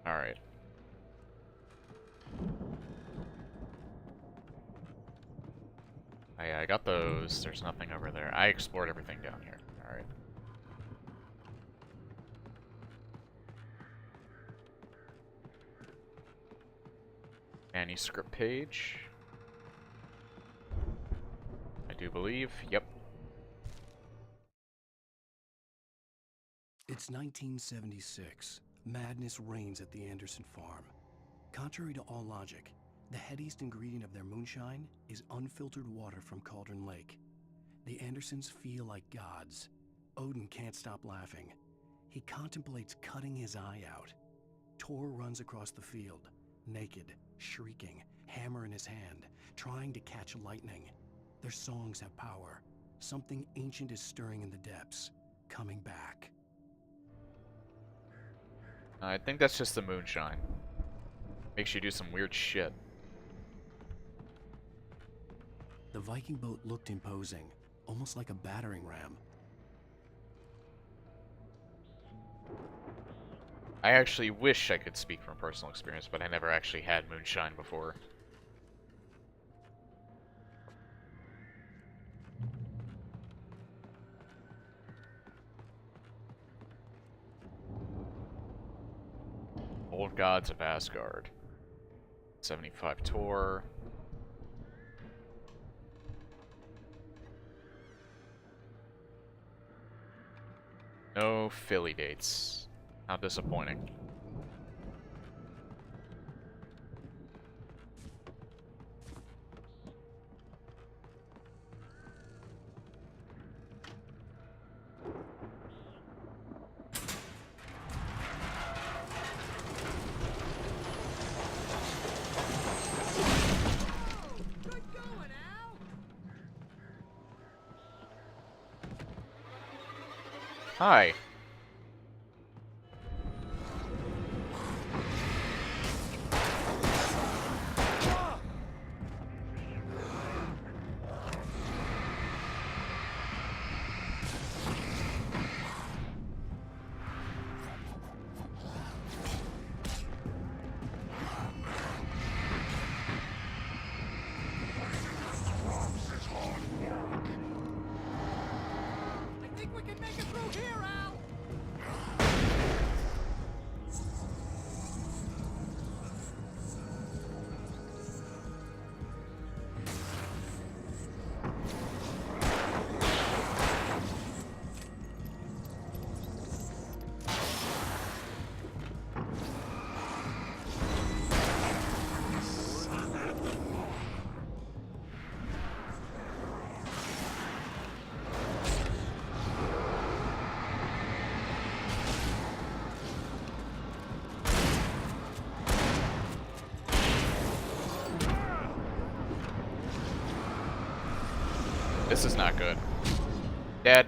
Alright. I got those. There's nothing over there. I explored everything down here. Alright. Manuscript page. I do believe. Yep. It's 1976. Madness reigns at the Anderson farm. Contrary to all logic, the headiest ingredient of their moonshine is unfiltered water from Cauldron Lake. The Andersons feel like gods. Odin can't stop laughing. He contemplates cutting his eye out. Tor runs across the field, naked, shrieking, hammer in his hand, trying to catch lightning. Their songs have power. Something ancient is stirring in the depths, coming back. I think that's just the moonshine. Makes you do some weird shit. The Viking boat looked imposing, almost like a battering ram. I actually wish I could speak from personal experience, but I never actually had moonshine before. Old Gods of Asgard. 75 Tor. No Philly dates. How disappointing. Hi. This is not good. Dad.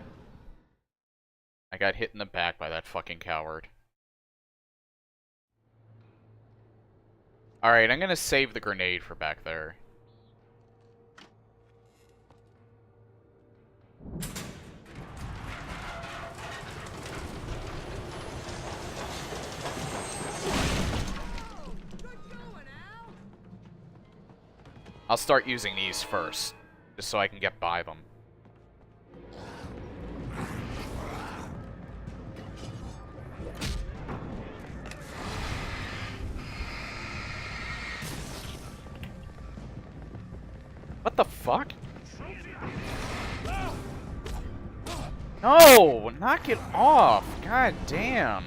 I got hit in the back by that fucking coward. Alright, I'm gonna save the grenade for back there. I'll start using these first, just so I can get by them. What the fuck? No! Knock it off! God damn!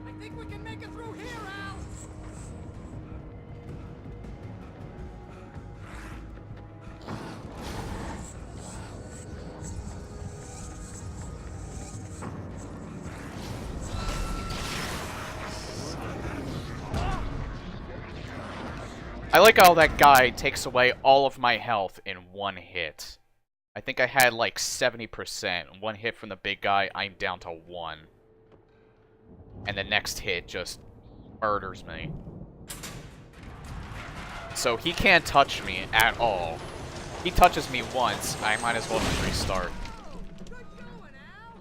I think we can make it through here, Al! I like how that guy takes away all of my health in one hit. I think I had like 70%. One hit from the big guy, I'm down to 1. And the next hit just murders me. So he can't touch me at all. He touches me once, I might as well just restart. Good going, Al!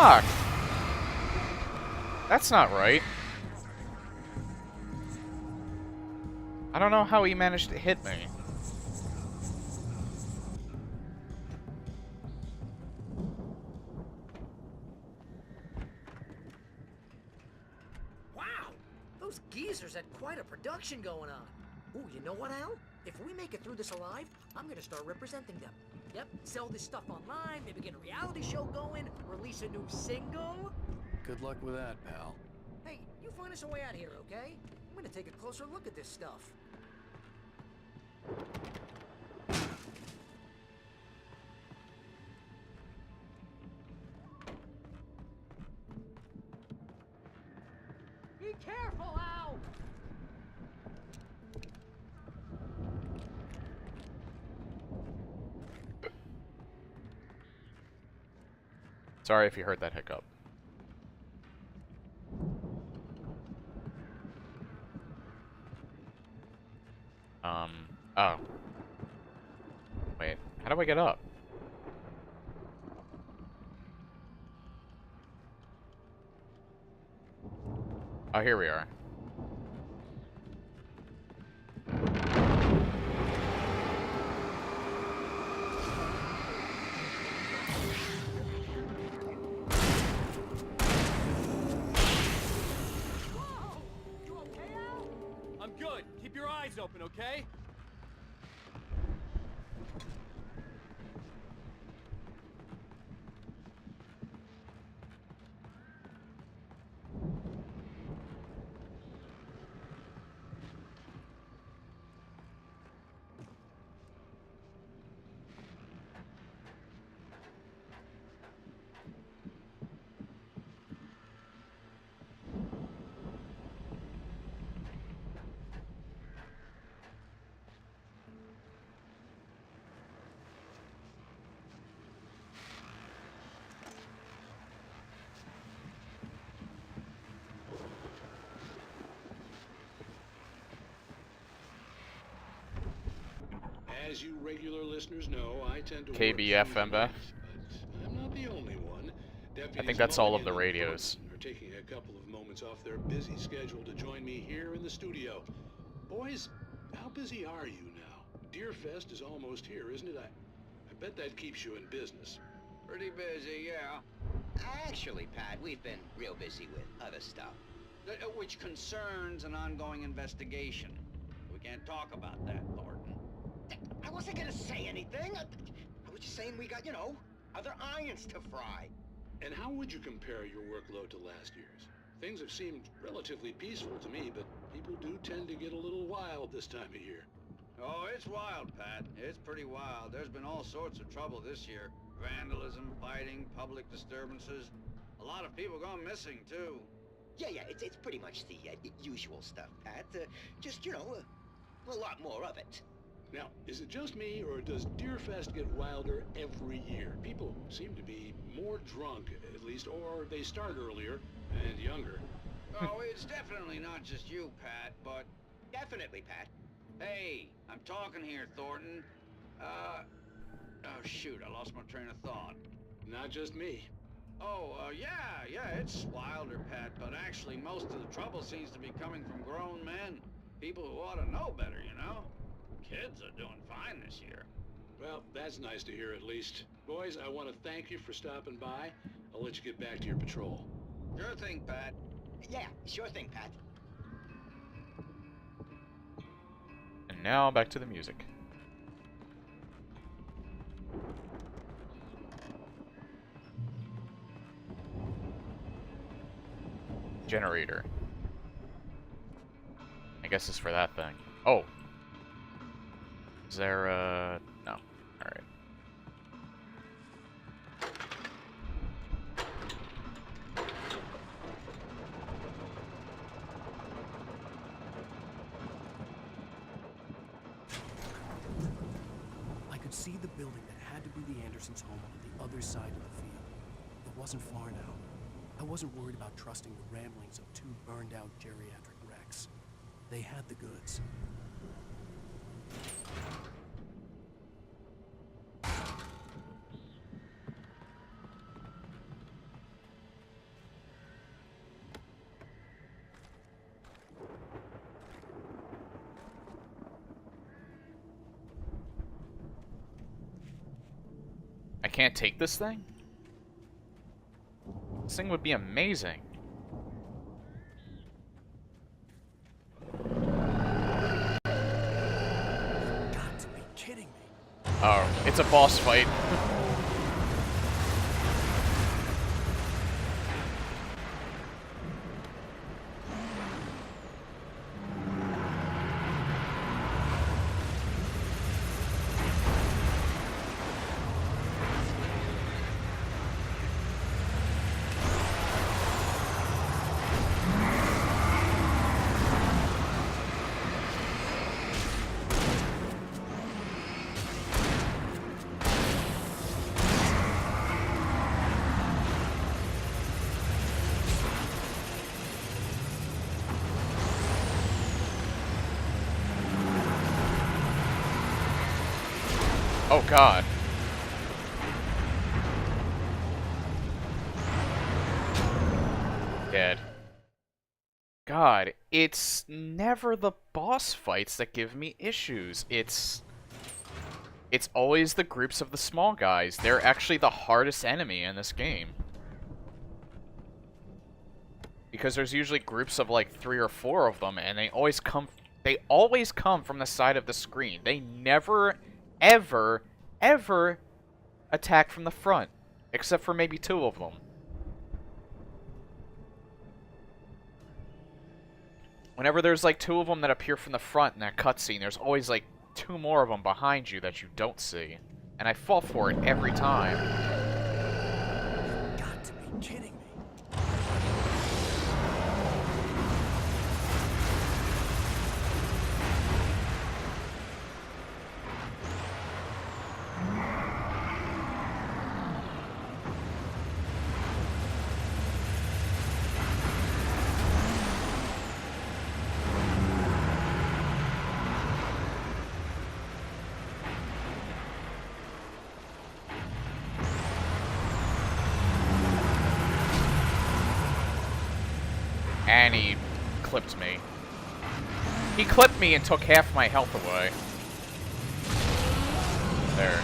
Fuck! That's not right. I don't know how he managed to hit me. Wow! Those geezers had quite a production going on. Ooh, you know what, Al? If we make it through this alive, I'm gonna start representing them. Yep, sell this stuff online, maybe get a reality show going, release a new single. Good luck with that, pal. Hey, you find us a way out here, okay? I'm gonna take a closer look at this stuff. Be careful, Al! Sorry if you heard that hiccup. Oh. Wait, how do I get up? Oh, here we are. Whoa! You okay, Al? I'm good. Keep your eyes open, okay? As you regular listeners know, I tend to KBF, work Emba. but I'm not the only one. I think that's all of the Mulligan and radios. Ferguson are taking a couple of moments off their busy schedule to join me here in the studio. Boys, how busy are you now? Deerfest is almost here, isn't it? I bet that keeps you in business. Pretty busy, yeah. Actually, Pat, we've been real busy with other stuff, which concerns an ongoing investigation. We can't talk about that, Thornton. I wasn't gonna say anything. I was just saying we got, other irons to fry. And how would you compare your workload to last year's? Things have seemed relatively peaceful to me, but people do tend to get a little wild this time of year. Oh, it's wild, Pat. It's pretty wild. There's been all sorts of trouble this year. Vandalism, fighting, public disturbances. A lot of people gone missing, too. Yeah, it's pretty much the usual stuff, Pat. Just, a lot more of it. Now, is it just me, or does Deerfest get wilder every year? People seem to be more drunk, at least, or they start earlier and younger. Oh, it's definitely not just you, Pat, but... Definitely, Pat. Hey, I'm talking here, Thornton. Oh, shoot, I lost my train of thought. Not just me. Oh, yeah, it's wilder, Pat, but actually most of the trouble seems to be coming from grown men. People who ought to know better, Kids are doing fine this year. Well, that's nice to hear at least. Boys, I want to thank you for stopping by. I'll let you get back to your patrol. Sure thing, Pat. Yeah, sure thing, Pat. And now back to the music. Generator. I guess it's for that thing. Oh. Is there, no. Alright. I could see the building that had to be the Andersons' home on the other side of the field. It wasn't far now. I wasn't worried about trusting the ramblings of two burned-out geriatric wrecks. They had the goods. can't take this thing? This thing would be amazing. Got to be kidding me. Oh, it's a boss fight. Oh god. Dead. God, it's never the boss fights that give me issues. It's always the groups of the small guys. They're actually the hardest enemy in this game. Because there's usually groups of like 3 or 4 of them, and they always come from the side of the screen. They never ever attack from the front, except for maybe 2 of them. Whenever there's like 2 of them that appear from the front in that cutscene, there's always like 2 more of them behind you that you don't see. And I fall for it every time. Got to be kidding me. And he clipped me. He clipped me and took half my health away. There.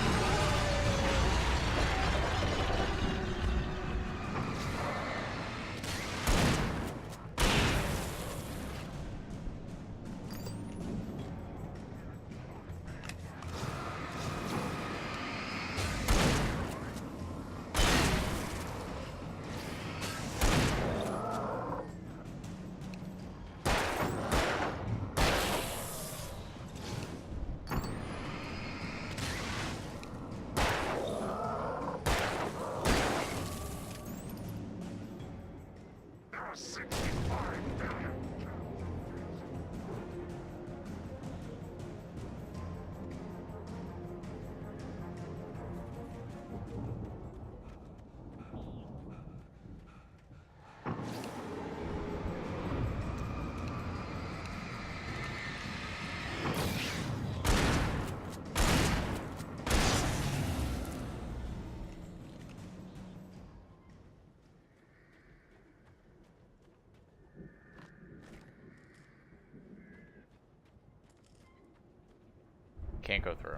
Can't go through.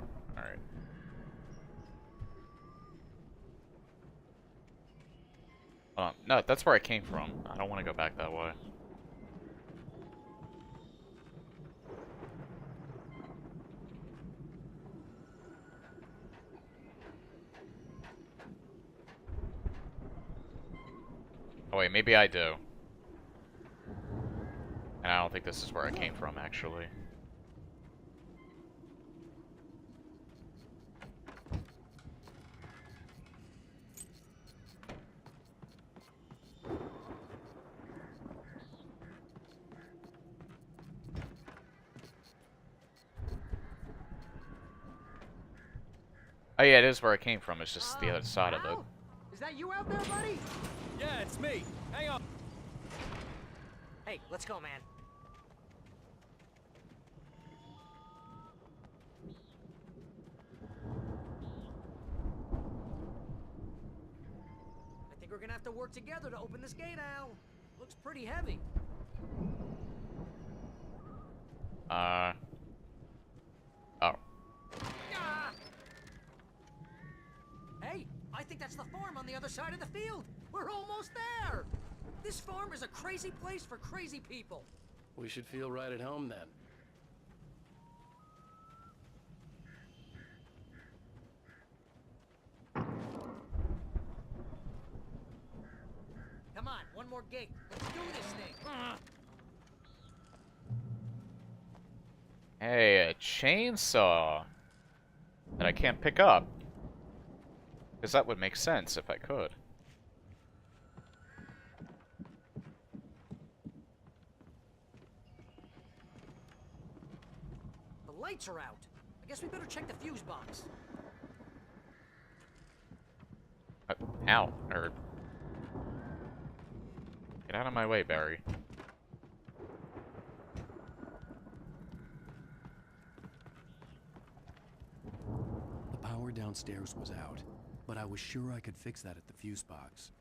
Alright. No, that's where I came from. I don't want to go back that way. Oh wait, maybe I do. And I don't think this is where I came from, actually. Oh yeah, it is where I came from. It's just the other side of it. Al? Is that you out there, buddy? Yeah, it's me. Hang on. Hey, let's go, man. I think we're gonna have to work together to open this gate, Al. Looks pretty heavy. Oh. Hey, side of the field. We're almost there. This farm is a crazy place for crazy people. We should feel right at home then. Come on, one more gate. Let's do this thing. Hey, a chainsaw that I can't pick up. Because that would make sense if I could. The lights are out. I guess we better check the fuse box. Ow, nerd. Get out of my way, Barry. The power downstairs was out, but I was sure I could fix that at the fuse box.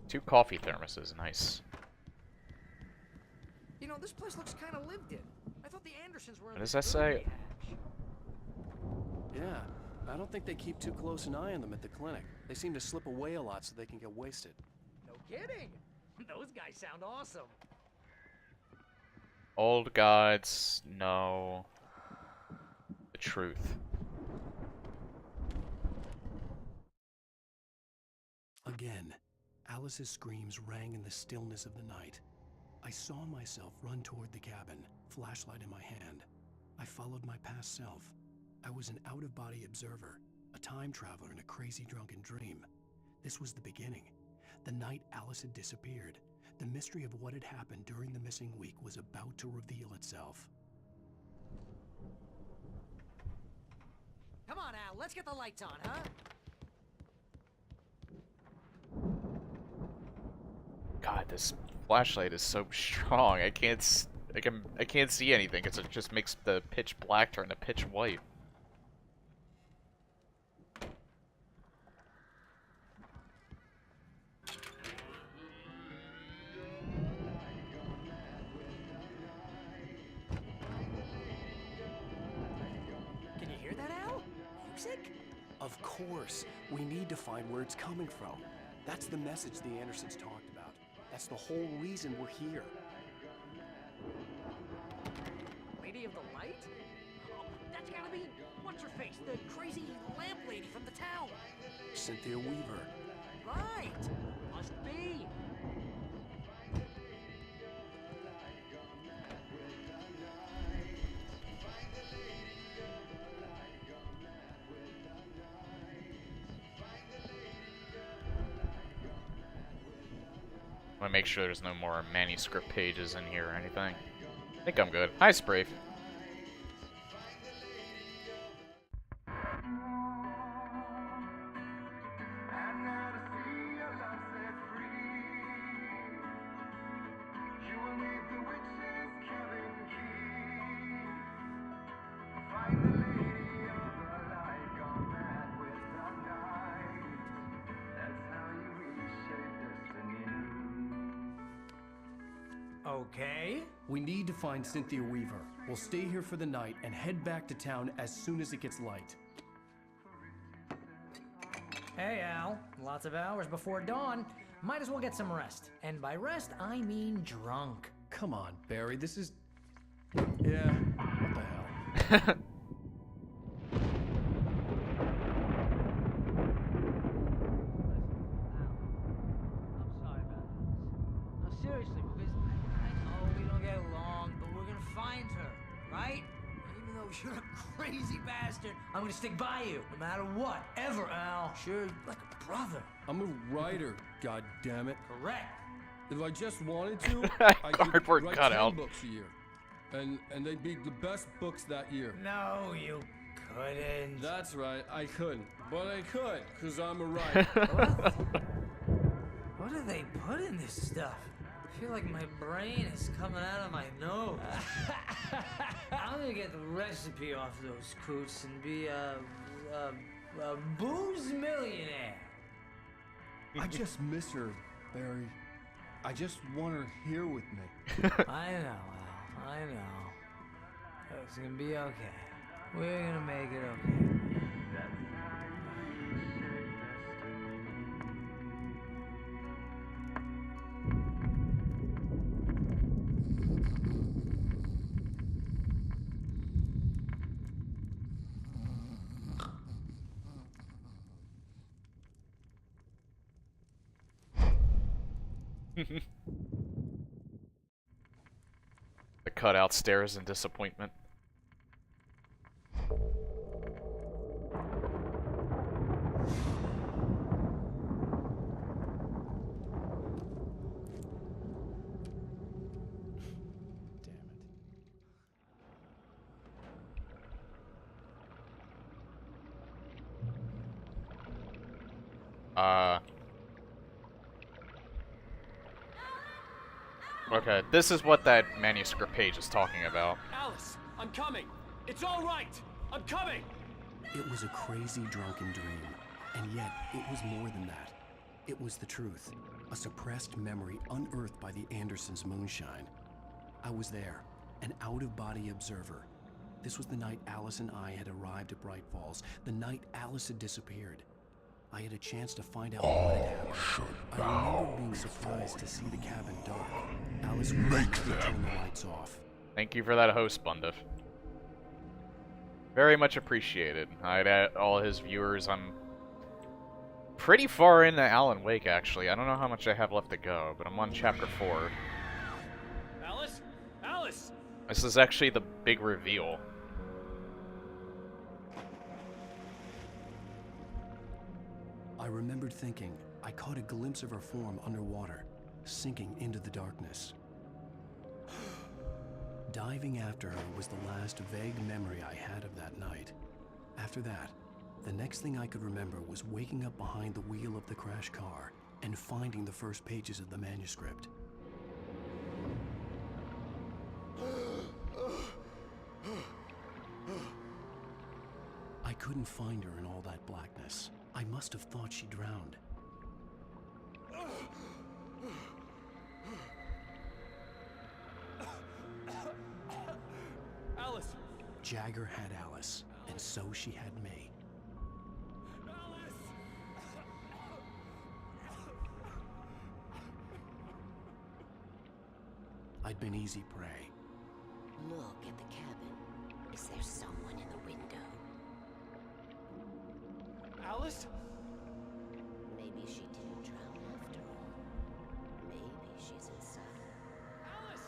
Two coffee thermoses, nice. You know, this place looks kind of lived in. I thought the Andersons were in What does the that say? hatch. Yeah, I don't think they keep too close an eye on them at the clinic. They seem to slip away a lot so they can get wasted. No kidding. Those guys sound awesome. Old guides know the truth. Again, Alice's screams rang in the stillness of the night. I saw myself run toward the cabin, flashlight in my hand. I followed my past self. I was an out-of-body observer, a time traveler in a crazy drunken dream. This was the beginning. The night Alice had disappeared. The mystery of what had happened during the missing week was about to reveal itself. Come on, Al, let's get the lights on, huh? God, this flashlight is so strong. I can't see anything because it just makes the pitch black turn to pitch white. Can you hear that, Al? Music? Of course, we need to find where it's coming from. That's the message the Andersons talked about. That's the whole reason we're here. Lady of the Light? Oh, that's gotta be, what's her face? The crazy lamp lady from the town. Cynthia Weaver. Right. Must be. I want to make sure there's no more manuscript pages in here or anything. I think I'm good. Hi, Sprafe. Okay. We need to find Cynthia Weaver. We'll stay here for the night and head back to town as soon as it gets light. Hey, Al. Lots of hours before dawn. Might as well get some rest. And by rest, I mean drunk. Come on, Barry, this is... Yeah, what the hell? I'm sorry about this. No, seriously, because I know we don't get along, but we're gonna find her, right? And even though you're a crazy bastard, I'm gonna stick by you, no matter what, ever, Al. Sure, like a brother. I'm a writer, goddammit. Correct. If I just wanted to, I could Cardboard write cutout. 10 books a year. And they'd be the best books that year. No, you couldn't. That's right, I couldn't. But I could, because I'm a writer. What do they put in this stuff? I feel like my brain is coming out of my nose. I'm gonna get the recipe off those coots and be a booze millionaire. I just miss her, Barry. I just want her here with me. I know, Al. I know. It's gonna be okay. We're gonna make it okay. The cutout stares in disappointment. Okay, this is what that manuscript page is talking about. Alice, I'm coming. It's all right. I'm coming. It was a crazy, drunken dream, and yet it was more than that. It was the truth, a suppressed memory unearthed by the Andersons' moonshine. I was there, an out-of-body observer. This was the night Alice and I had arrived at Bright Falls, the night Alice had disappeared. I had a chance to find out what had happened. I remember being surprised to see the cabin dark. Alice would never turn the lights off. Thank you for that host, Bundiff. Very much appreciated. I'd add all his viewers. I'm pretty far into Alan Wake, actually. I don't know how much I have left to go, but I'm on chapter 4. Alice? Alice! This is actually the big reveal. I remembered thinking I caught a glimpse of her form underwater, sinking into the darkness. Diving after her was the last vague memory I had of that night. After that, the next thing I could remember was waking up behind the wheel of the crash car and finding the first pages of the manuscript. I couldn't find her in all that blackness. I must have thought she drowned. Alice! Jagger had Alice, and so she had me. Alice! I'd been easy prey. Look at the cabin. Is there someone in the window? Alice? Maybe she didn't drown after all. Maybe she's inside. Alice!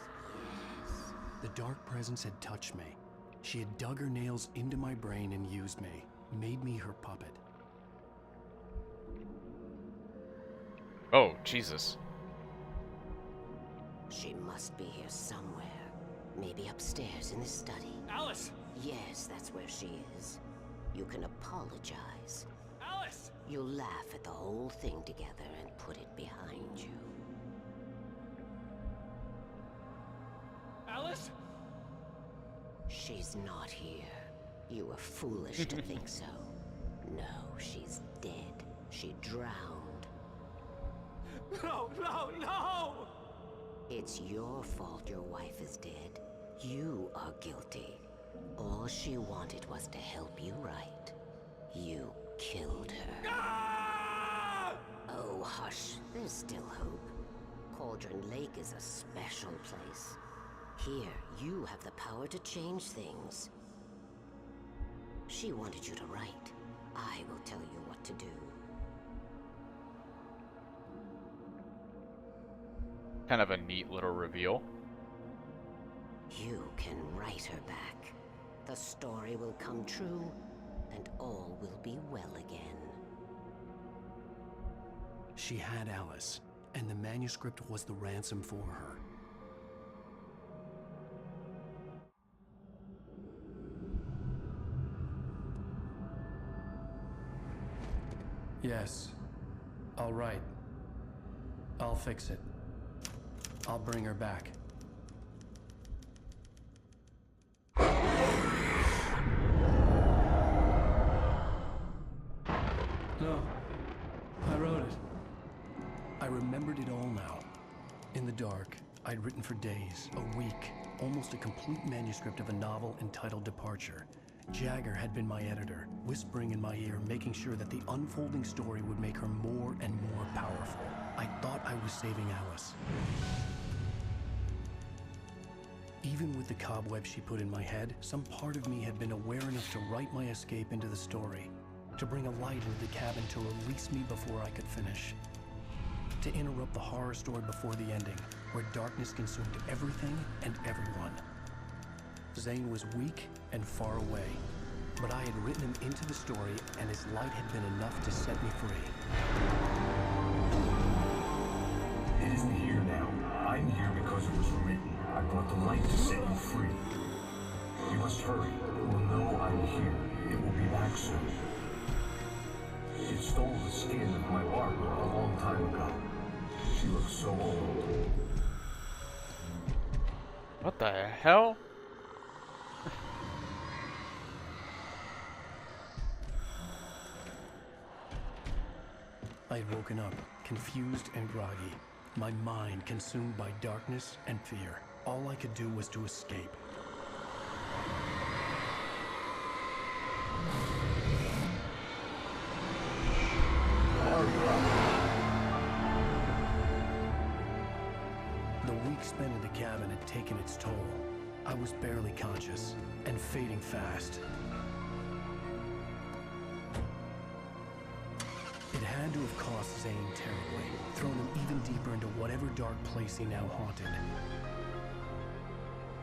Yes. The dark presence had touched me. She had dug her nails into my brain and used me, made me her puppet. Oh, Jesus. She must be here somewhere. Maybe upstairs in the study. Alice! Yes, that's where she is. You can apologize. Alice! You'll laugh at the whole thing together and put it behind you. Alice? She's not here. You were foolish to think so. No, she's dead. She drowned. No, no, no! It's your fault your wife is dead. You are guilty. All she wanted was to help you right. You killed her. Ah! Oh, hush. There's still hope. Cauldron Lake is a special place. Here, you have the power to change things. She wanted you to write. I will tell you what to do. Kind of a neat little reveal. You can write her back. The story will come true, and all will be well again. She had Alice, and the manuscript was the ransom for her. Yes. All right. I'll fix it. I'll bring her back. No. I wrote it. remembered it all now. In the dark, I'd written for days, a week, almost a complete manuscript of a novel entitled Departure. Jagger had been my editor, whispering in my ear, making sure that the unfolding story would make her more and more powerful. I thought I was saving Alice. Even with the cobweb she put in my head, some part of me had been aware enough to write my escape into the story, to bring a light into the cabin to release me before I could finish, to interrupt the horror story before the ending, where darkness consumed everything and everyone. Zane was weak and far away, but I had written him into the story, and his light had been enough to set me free. It isn't here now. I'm here because it was written. I brought the light to set you free. You must hurry. It will know I'm here. It will be back soon. It stole the skin of my Barbara a long time ago. She looks so old. What the hell? I had woken up, confused and groggy, my mind consumed by darkness and fear. All I could do was to escape. The week spent in the cabin had taken its toll. I was barely conscious and fading fast. It had to have cost Zane terribly, thrown him even deeper into whatever dark place he now haunted.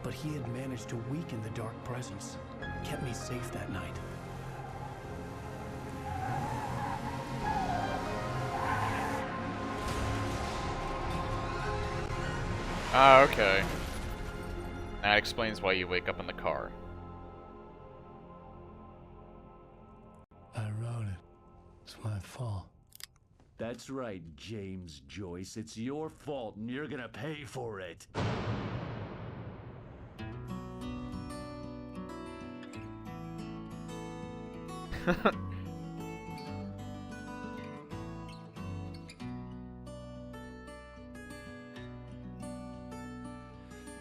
But he had managed to weaken the dark presence, kept me safe that night. Ah, okay. That explains why you wake up in the car. I wrote it. It's my fault. That's right, James Joyce. It's your fault, and you're gonna pay for it.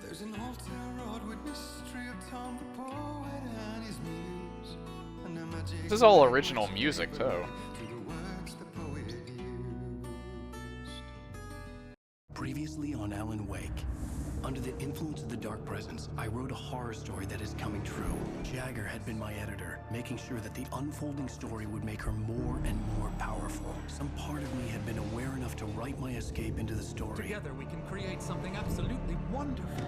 There's an old town road with mystery of Tom the poet and his muse. And a magic This is all original music, too. to the words the poet used. Previously on Alan Wake. Under the influence of the dark presence, I wrote a horror story that is coming true. Jagger had been my editor, making sure that the unfolding story would make her more and more powerful. Some part of me had been aware enough to write my escape into the story. Together we can create something absolutely wonderful.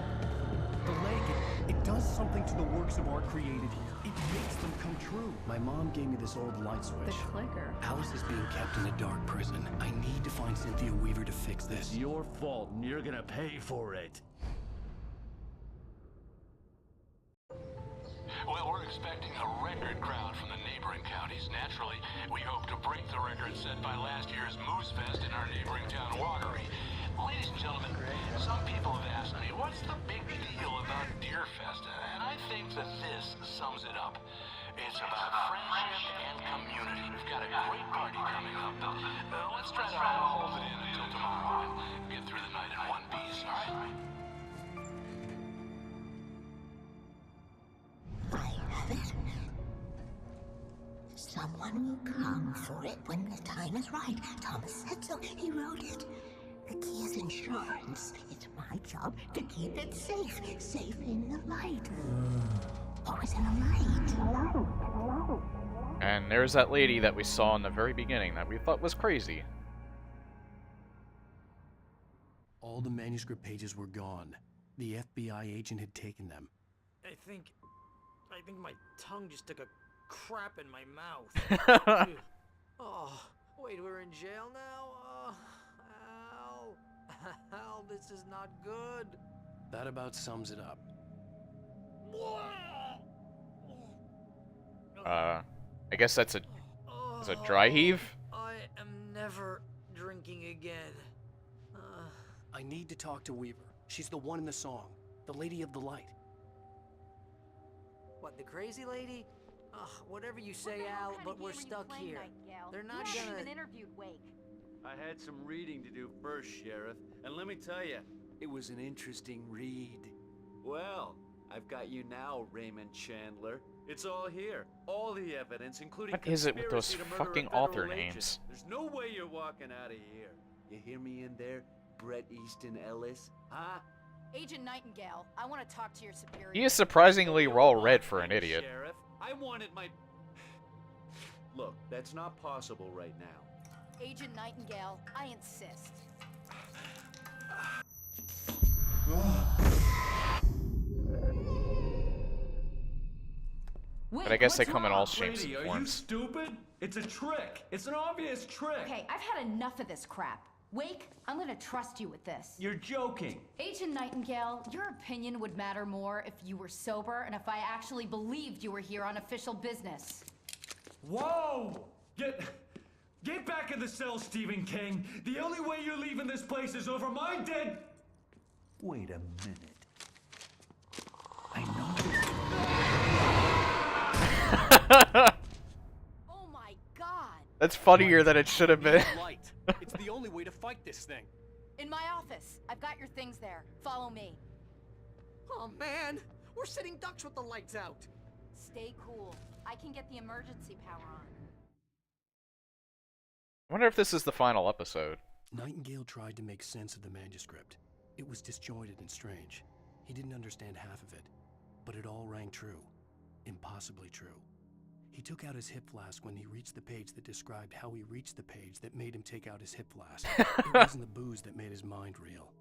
The lake, it does something to the works of art created here. It makes them come true. My mom gave me this old light switch. The clicker. Alice is being kept in a dark prison. I need to find Cynthia Weaver to fix this. It's your fault, and you're gonna pay for it. Well, we're expecting a record crowd from the neighboring counties. Naturally, we hope to break the record set by last year's Moose Fest in our neighboring town, Watery. Ladies and gentlemen, some people have asked me, what's the big deal about Deer Fest? And I think that this sums it up. It's about friendship and community. We've got a great party coming up. Let's try to hold it in until tomorrow and get through the night in one piece, all right? I have it. Someone will come for it when the time is right. Thomas said so. He wrote it. The key is insurance. It's my job to keep it safe. Safe in the light. Always in the light. And there's that lady that we saw in the very beginning that we thought was crazy. All the manuscript pages were gone. The FBI agent had taken them. I think my tongue just took a crap in my mouth. Oh, wait, we're in jail now? Al, this is not good. That about sums it up. I guess that's a dry heave? I am never drinking again. I need to talk to Weaver. She's the one in the song. The Lady of the Light. What, the crazy lady? Ugh, whatever you say, Al, but we're stuck here. They're not you gonna... even interviewed Wake. I had some reading to do first, Sheriff, and let me tell you, it was an interesting read. Well, I've got you now, Raymond Chandler. It's all here. All the evidence, including What is it with those conspiracy to murder a fucking federal author agent. names? There's no way you're walking out of here. You hear me in there, Bret Easton Ellis? Huh? Agent Nightingale, I want to talk to your superior. He is surprisingly well read for an idiot. Sheriff, I wanted my... Look, that's not possible right now. Agent Nightingale, I insist. But I guess they what's come in all wrong? shapes and Brady, are you forms. stupid? It's a trick. It's an obvious trick. Okay, I've had enough of this crap. Wake, I'm gonna trust you with this. You're joking. Agent Nightingale, your opinion would matter more if you were sober and if I actually believed you were here on official business. Whoa! Get back in the cell, Stephen King. The only way you're leaving this place is over my dead... Wait a minute. I Oh my god! That's funnier than it should have been. Light. It's the only way to fight this thing. In my office. I've got your things there. Follow me. Oh man, we're sitting ducks with the lights out. Stay cool. I can get the emergency power on. I wonder if this is the final episode. Nightingale tried to make sense of the manuscript. It was disjointed and strange. He didn't understand half of it, but it all rang true. Impossibly true. He took out his hip flask when he reached the page that described how he reached the page that made him take out his hip flask. It wasn't the booze that made his mind reel.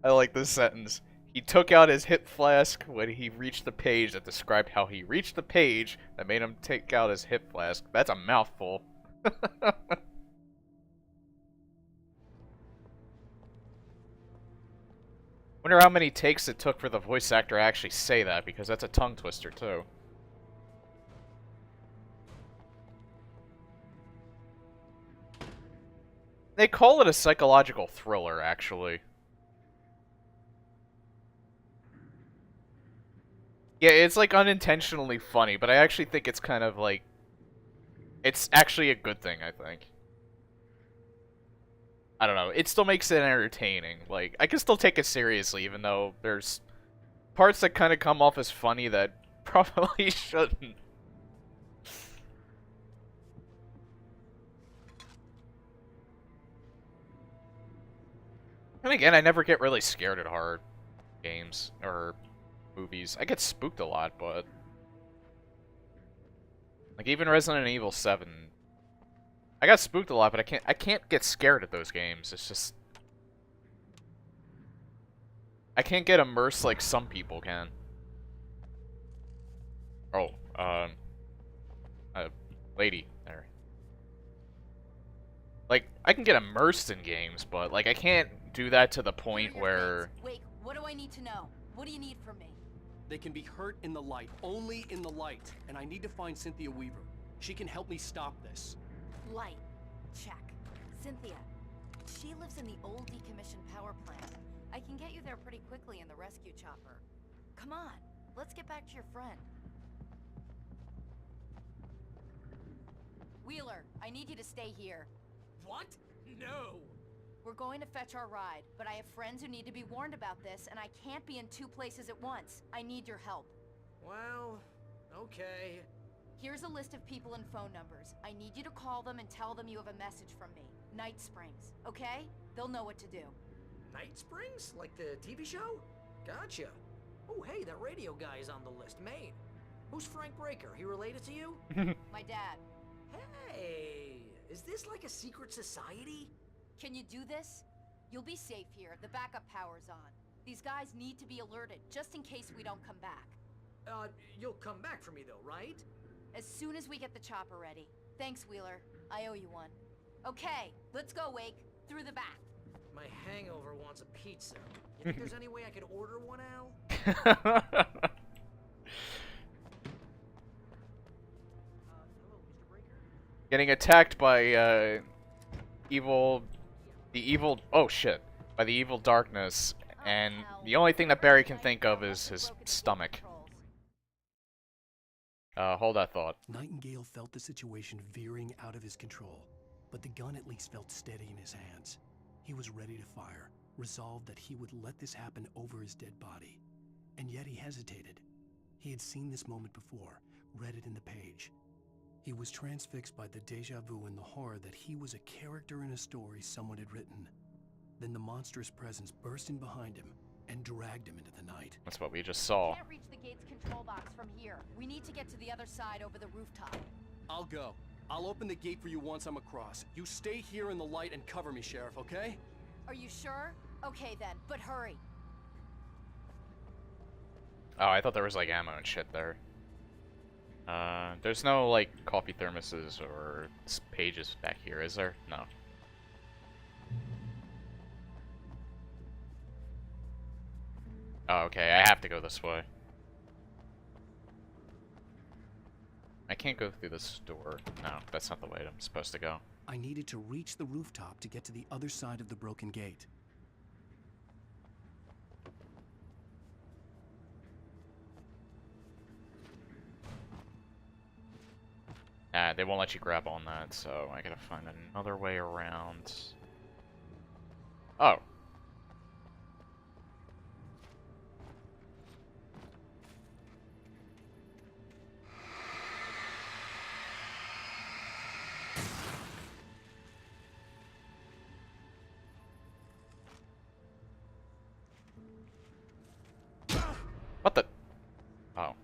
I like this sentence. He took out his hip flask when he reached the page that described how he reached the page that made him take out his hip flask. That's a mouthful. Wonder how many takes it took for the voice actor to actually say that, because that's a tongue twister too. They call it a psychological thriller, actually. Yeah, it's like unintentionally funny, but I actually think it's kind of like... It's actually a good thing, I think. I don't know, it still makes it entertaining. Like, I can still take it seriously, even though there's parts that kind of come off as funny that probably shouldn't. And again, I never get really scared at horror games or movies. I get spooked a lot, but like even Resident Evil 7, I got spooked a lot, but I can't get scared at those games. It's just I can't get immersed like some people can. Oh, lady there. Like I can get immersed in games, but like I can't do that to the point where. Wait, what do I need to know? What do you need from me? They can be hurt in the light, only in the light. And I need to find Cynthia Weaver. She can help me stop this. Light. Check. Cynthia. She lives in the old decommissioned power plant. I can get you there pretty quickly in the rescue chopper. Come on, let's get back to your friend. Wheeler, I need you to stay here. What? No! We're going to fetch our ride, but I have friends who need to be warned about this, and I can't be in 2 places at once. I need your help. Well, okay. Here's a list of people and phone numbers. I need you to call them and tell them you have a message from me. Night Springs, okay? They'll know what to do. Night Springs? Like the TV show? Gotcha. Oh, hey, that radio guy is on the list. Maine. Who's Frank Breaker? He related to you? My dad. Hey, is this like a secret society? Can you do this? You'll be safe here. The backup power's on. These guys need to be alerted, just in case we don't come back. You'll come back for me though, right? As soon as we get the chopper ready. Thanks, Wheeler. I owe you one. Okay, let's go, Wake. Through the back. My hangover wants a pizza. You think there's any way I could order one, Al? Getting attacked by by the evil darkness, and the only thing that Barry can think of is his stomach. Hold that thought. Nightingale felt the situation veering out of his control, but the gun at least felt steady in his hands. He was ready to fire, resolved that he would let this happen over his dead body. And yet he hesitated. He had seen this moment before, read it in the page. He was transfixed by the deja vu and the horror that he was a character in a story someone had written. Then the monstrous presence burst in behind him and dragged him into the night. That's what we just saw. We can't reach the gate's control box from here. We need to get to the other side over the rooftop. I'll go. I'll open the gate for you once I'm across. You stay here in the light and cover me, Sheriff, okay? Are you sure? Okay then, but hurry. Oh, I thought there was like ammo and shit there. There's no like coffee thermoses or pages back here, is there? No. Oh, okay, I have to go this way. I can't go through this door. No, that's not the way I'm supposed to go. I needed to reach the rooftop to get to the other side of the broken gate. They won't let you grab on that, so I gotta find another way around. Oh. What the? Oh.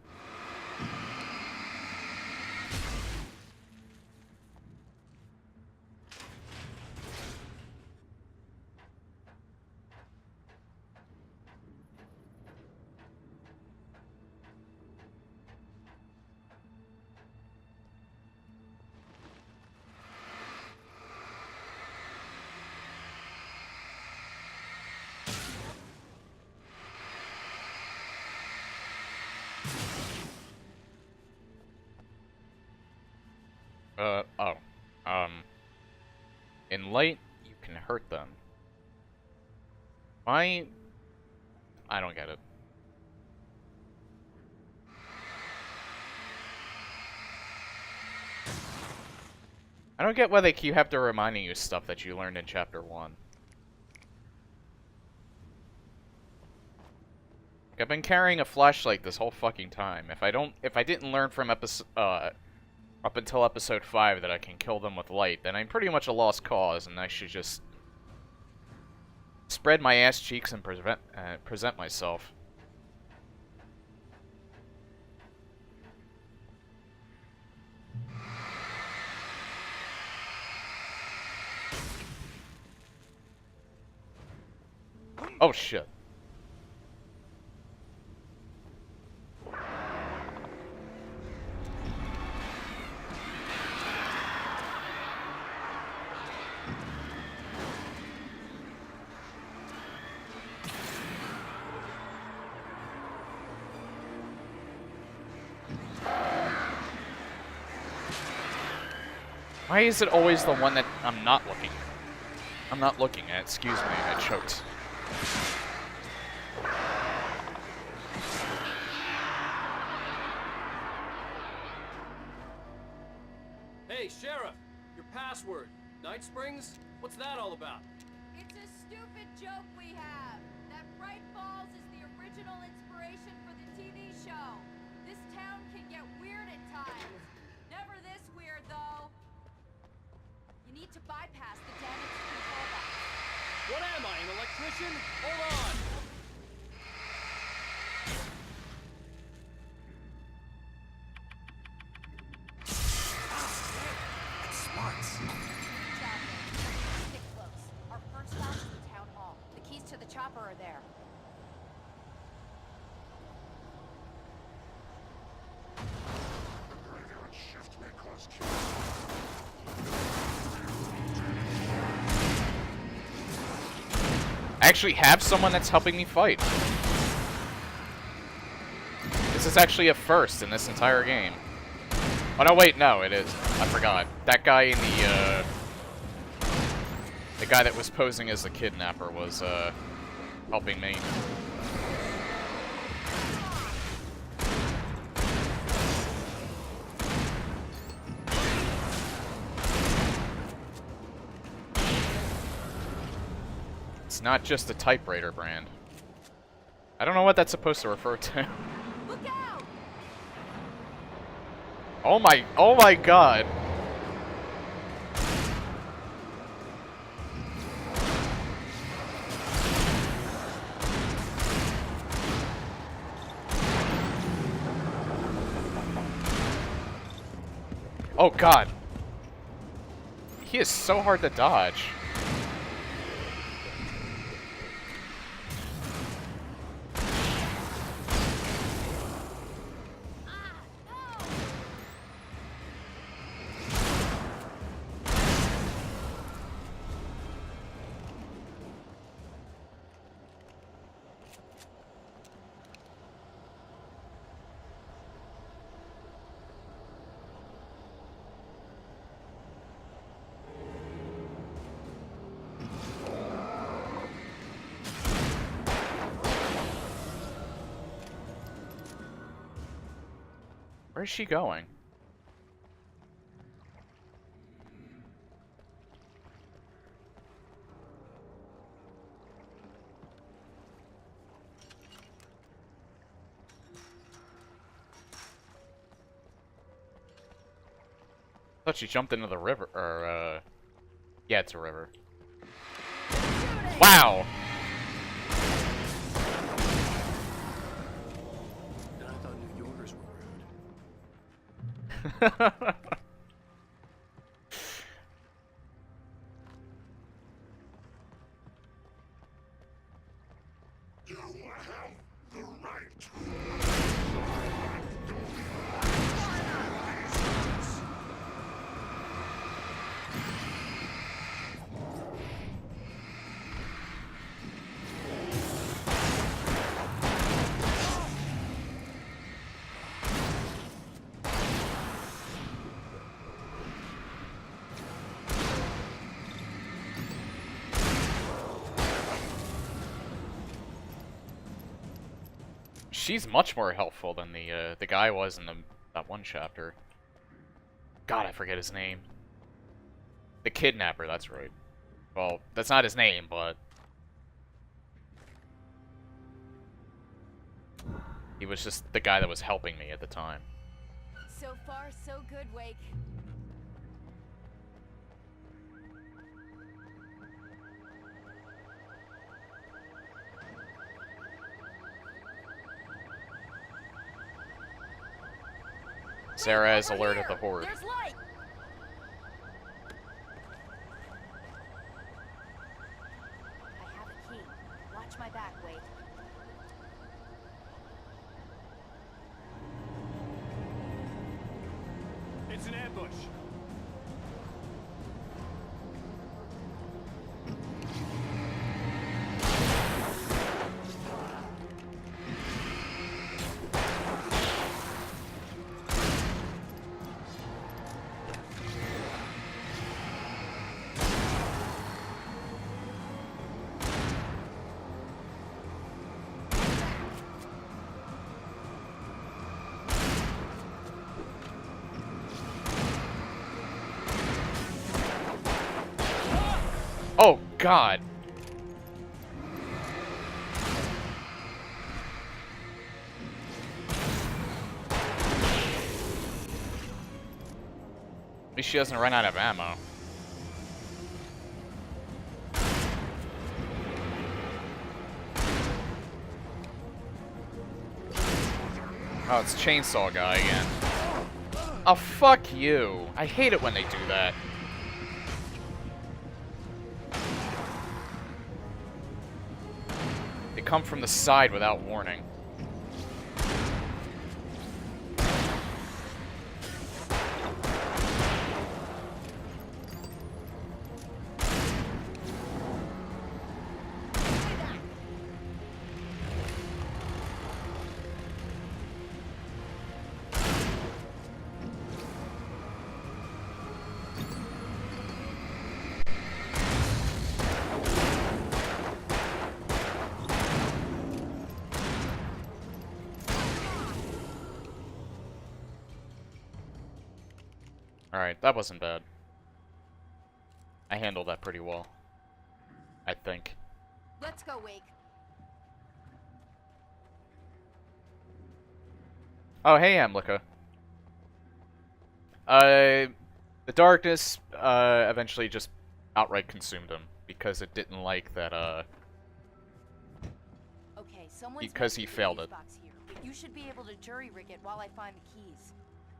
In light, you can hurt them. Why? I don't get it. I don't get why they keep have to reminding you stuff that you learned in Chapter 1. Like, I've been carrying a flashlight this whole fucking time. If I didn't learn from up until episode 5 that I can kill them with light, then I'm pretty much a lost cause, and I should just spread my ass cheeks and present myself. Oh shit. Why is it always the one that I'm not looking at? Excuse me, I choked. Hey, Sheriff! Your password. Night Springs? What's that all about? It's a stupid joke we have. That Bright Falls is the original inspiration for the TV show. This town can get weird at times. Never this weird, though. You need to bypass the damaged control box. What am I, an electrician? Hold on! Smarts. Stick close. Our first stop is the town hall. The keys to the chopper are there. I actually have someone that's helping me fight. This is actually a first in this entire game. Oh no, wait, no, it is. I forgot. That guy in the guy that was posing as the kidnapper was, helping me. It's not just a typewriter brand. I don't know what that's supposed to refer to. Look out! Oh my god. Oh god. He is so hard to dodge. Where's she going? I thought she jumped into the river, or, yeah, it's a river. Wow! And I thought New Yorkers were rude. You have the right. She's much more helpful than the guy was in that one chapter. God, I forget his name. The kidnapper, that's right. Well, that's not his name, but he was just the guy that was helping me at the time. So far, so good, Wake. Sarah has alerted the horde. There's light. I have a key. Watch my back, Wade. It's an ambush. Oh, God. At least she doesn't run out of ammo. Oh, it's Chainsaw Guy again. Oh, fuck you. I hate it when they do that. They come from the side without warning. Alright, that wasn't bad. I handled that pretty well. I think. Let's go, Wake. Oh, hey, Amlica. The darkness, eventually just outright consumed him because it didn't like that, Okay, someone's because he failed it. box here, but you should be able to jury rig it while I find the keys.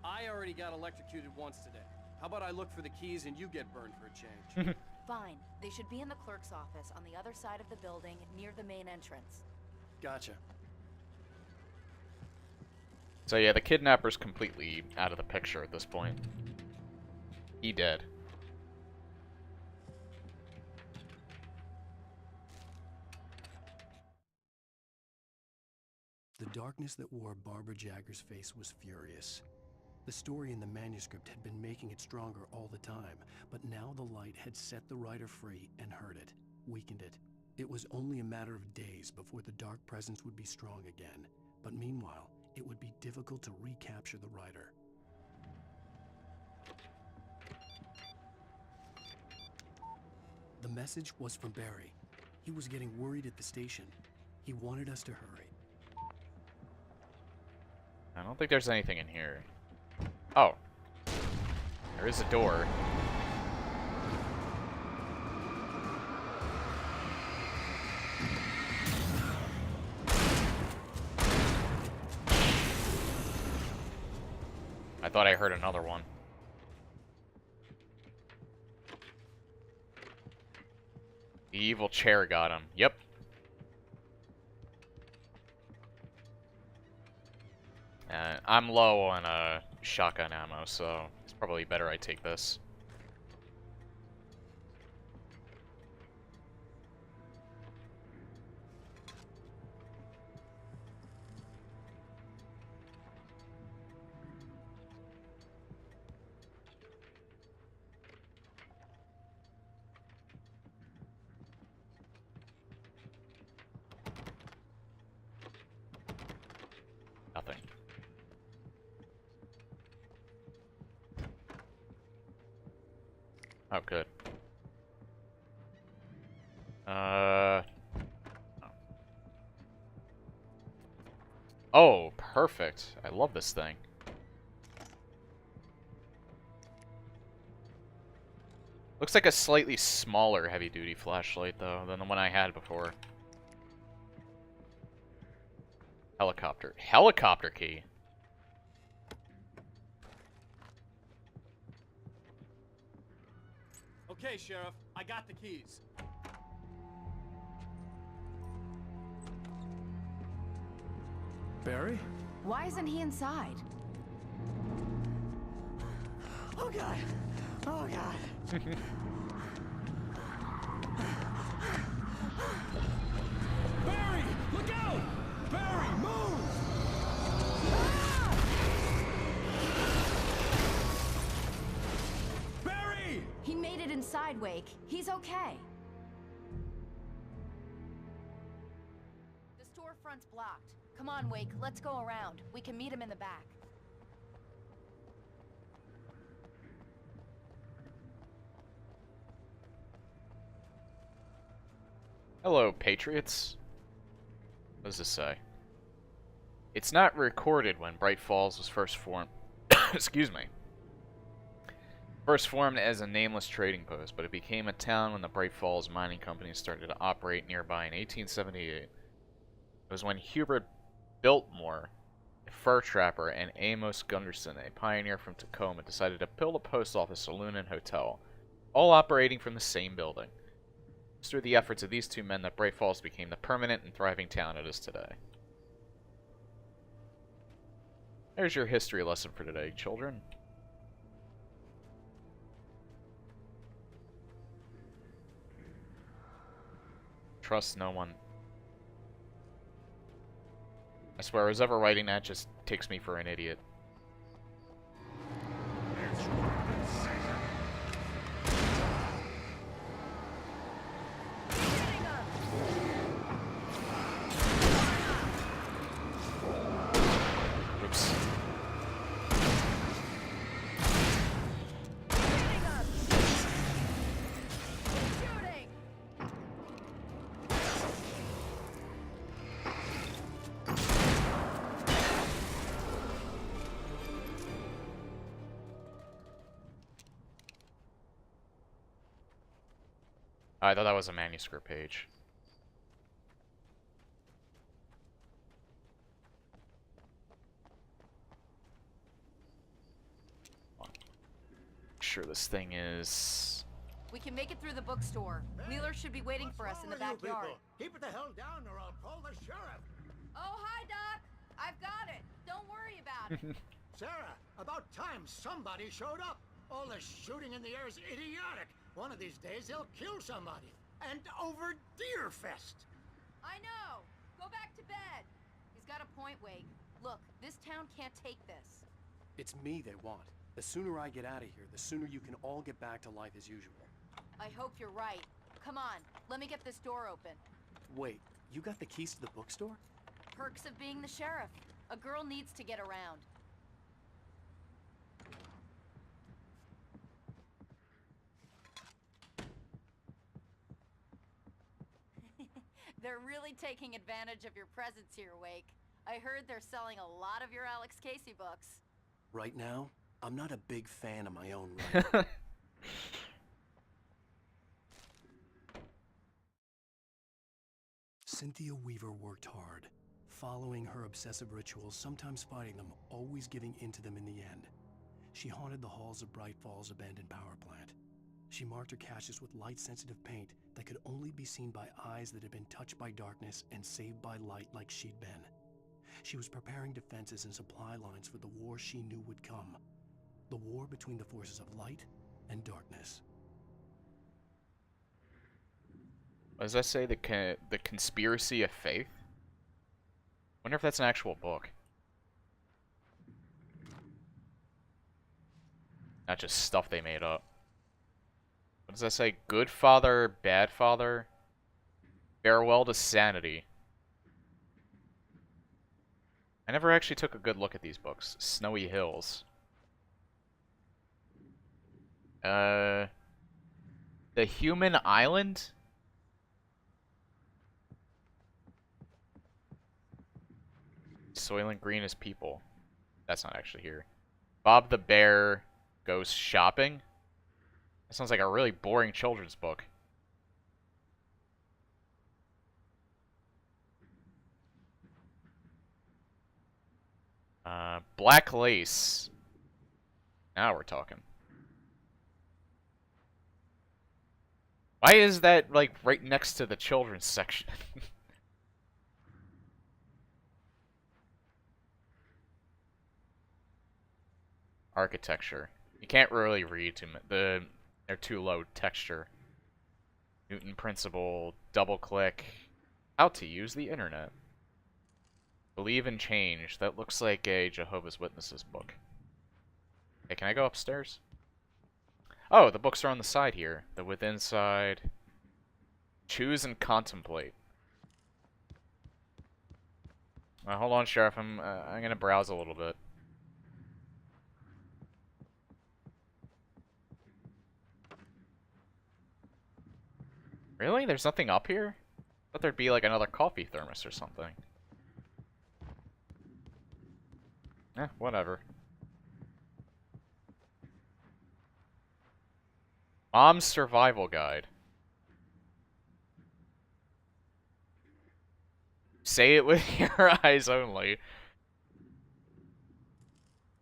I already got electrocuted once today. How about I look for the keys and you get burned for a change? Fine. They should be in the clerk's office on the other side of the building near the main entrance. Gotcha. So yeah, the kidnapper's completely out of the picture at this point. He dead. The darkness that wore Barbara Jagger's face was furious. The story in the manuscript had been making it stronger all the time, but now the light had set the writer free and hurt it, weakened it. It was only a matter of days before the dark presence would be strong again, but meanwhile, it would be difficult to recapture the writer. The message was from Barry. He was getting worried at the station. He wanted us to hurry. I don't think there's anything in here. Oh. There is a door. I thought I heard another one. The evil chair got him. Yep. I'm low on shotgun ammo, so it's probably better I take this. Nothing. Oh, good. Oh, perfect. I love this thing. Looks like a slightly smaller heavy-duty flashlight, though, than the one I had before. Helicopter. Helicopter key. Okay, Sheriff, I got the keys. Barry? Why isn't he inside? Oh God! Oh God! Barry! Look out! Barry, move! Barry! He made it inside, Wake. He's okay. The storefront's blocked. Come on, Wake. Let's go around. We can meet him in the back. Hello, Patriots. What does this say? It's not recorded when Bright Falls was first formed. Excuse me. First formed as a nameless trading post, but it became a town when the Bright Falls Mining Company started to operate nearby in 1878. It was when Hubert Biltmore, a fur trapper, and Amos Gunderson, a pioneer from Tacoma, decided to build a post office, saloon, and hotel, all operating from the same building. It's through the efforts of these two men that Bright Falls became the permanent and thriving town it is today. There's your history lesson for today, children. Trust no one. I swear, whoever's ever writing that just takes me for an idiot. Oops. I thought that was a manuscript page. Sure this thing is... We can make it through the bookstore. Wheeler should be waiting for us in the backyard. Keep it the hell down or I'll call the sheriff. Oh, hi, Doc. I've got it. Don't worry about it. Sarah, about time somebody showed up. All this shooting in the air is idiotic. One of these days he'll kill somebody. And over Deerfest. I know. Go back to bed. He's got a point, Wake. Look, this town can't take this. It's me they want. The sooner I get out of here, the sooner you can all get back to life as usual. I hope you're right. Come on, let me get this door open. Wait, you got the keys to the bookstore? Perks of being the sheriff. A girl needs to get around. They're really taking advantage of your presence here, Wake. I heard they're selling a lot of your Alex Casey books. Right now, I'm not a big fan of my own writing. Cynthia Weaver worked hard, following her obsessive rituals, sometimes fighting them, always giving in to them in the end. She haunted the halls of Bright Falls abandoned power plant. She marked her caches with light-sensitive paint that could only be seen by eyes that had been touched by darkness and saved by light like she'd been. She was preparing defenses and supply lines for the war she knew would come. The war between the forces of light and darkness. What does that say? The Conspiracy of Faith? Wonder if that's an actual book. Not just stuff they made up. What does that say? Good father, bad father? Farewell to sanity. I never actually took a good look at these books. Snowy Hills. The Human Island? Soylent Green is people. That's not actually here. Bob the Bear goes shopping? That sounds like a really boring children's book. Black Lace. Now we're talking. Why is that, like, right next to the children's section? Architecture. You can't really read too much. They're too low texture. Newton Principle, double click. How to use the internet. Believe in change. That looks like a Jehovah's Witnesses book. Okay, can I go upstairs? Oh, the books are on the side here. The within side. Choose and contemplate. Hold on, Sheriff. I'm gonna browse a little bit. Really? There's nothing up here? I thought there'd be like another coffee thermos or something. Whatever. Mom's Survival Guide. Say it with your eyes only.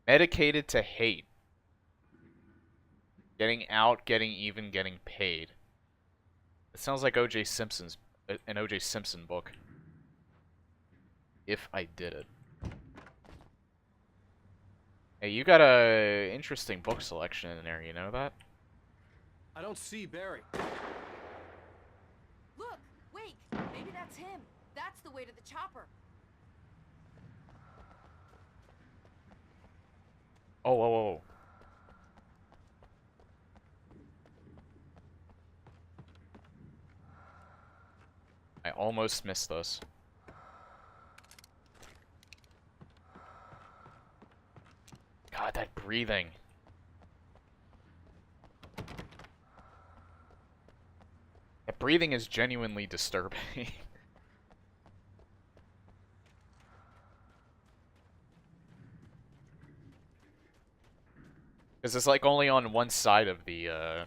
Medicated to hate. Getting out, getting even, getting paid. It sounds like an O.J. Simpson book. If I did it. Hey, you got a interesting book selection in there, you know that? I don't see Barry. Look, Wake, maybe that's him. That's the way to the chopper. Oh, whoa, whoa, whoa. I almost missed this. God, that breathing. That breathing is genuinely disturbing. Because it's like only on one side of the,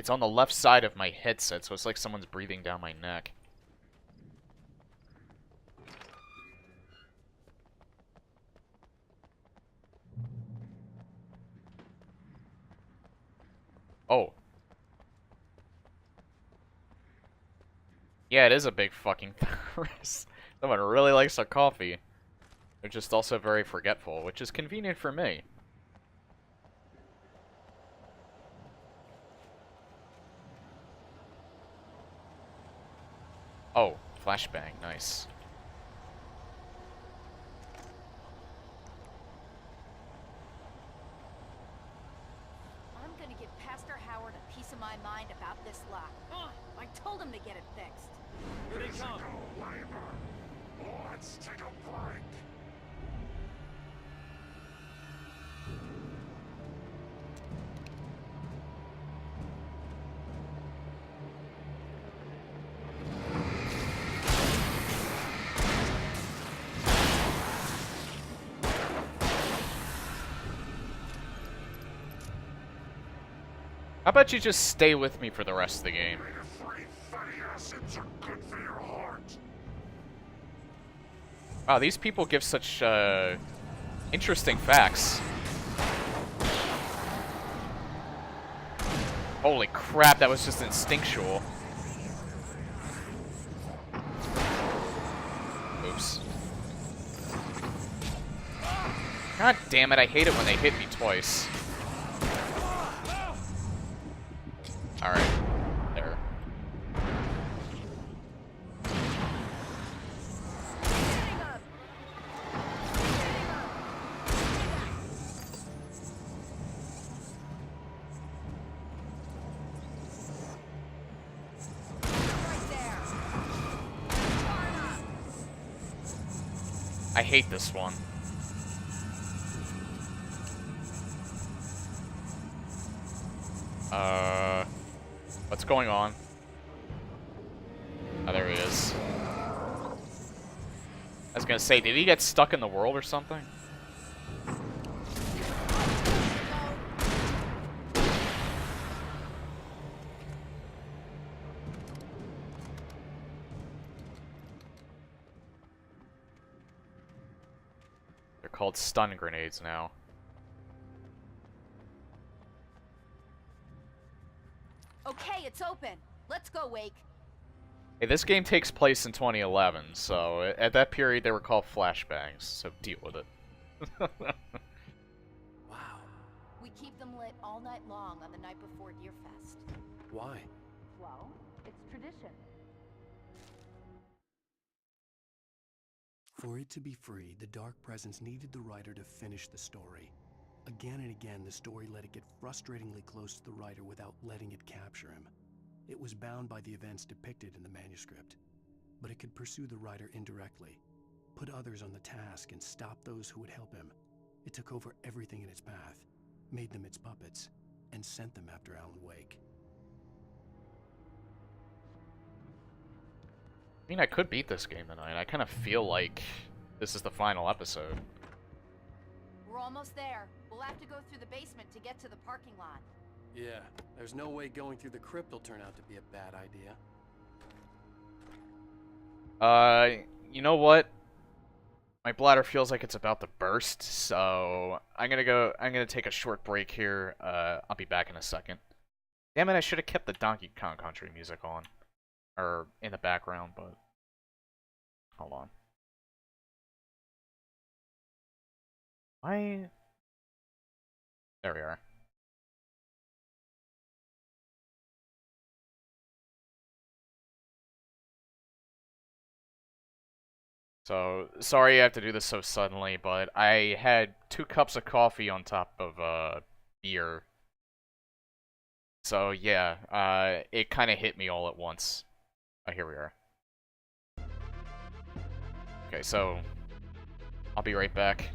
It's on the left side of my headset, so it's like someone's breathing down my neck. Oh. Yeah, it is a big fucking Paris. Someone really likes their coffee. They're just also very forgetful, which is convenient for me. Oh, flashbang, nice. I'm gonna give Pastor Howard a piece of my mind about this lock. I told him to get it fixed. Here they come. Let's take a break. How about you just stay with me for the rest of the game? Wow, these people give such interesting facts. Holy crap, that was just instinctual. Oops. God damn it, I hate it when they hit me twice. Alright. There. I hate this one. What's going on? Oh, there he is. I was gonna say, did he get stuck in the world or something? They're called stun grenades now. Okay, it's open. Let's go, Wake. Hey, this game takes place in 2011, so at that period they were called flashbangs, so deal with it. Wow. We keep them lit all night long on the night before Deerfest. Why? Well, it's tradition. For it to be free, the Dark Presence needed the writer to finish the story. Again and again, the story let it get frustratingly close to the writer without letting it capture him. It was bound by the events depicted in the manuscript, but it could pursue the writer indirectly, put others on the task, and stop those who would help him. It took over everything in its path, made them its puppets, and sent them after Alan Wake. I mean, I could beat this game tonight. I kind of feel like this is the final episode. We're almost there. We'll have to go through the basement to get to the parking lot. Yeah, there's no way going through the crypt will turn out to be a bad idea. You know what? My bladder feels like it's about to burst, so I'm gonna take a short break here. I'll be back in a second. Damn it, I should have kept the Donkey Kong Country music on. Or in the background, but hold on. Why? There we are. So, sorry I have to do this so suddenly, but I had 2 cups of coffee on top of beer. So yeah, it kind of hit me all at once. Oh, here we are. Okay, so I'll be right back.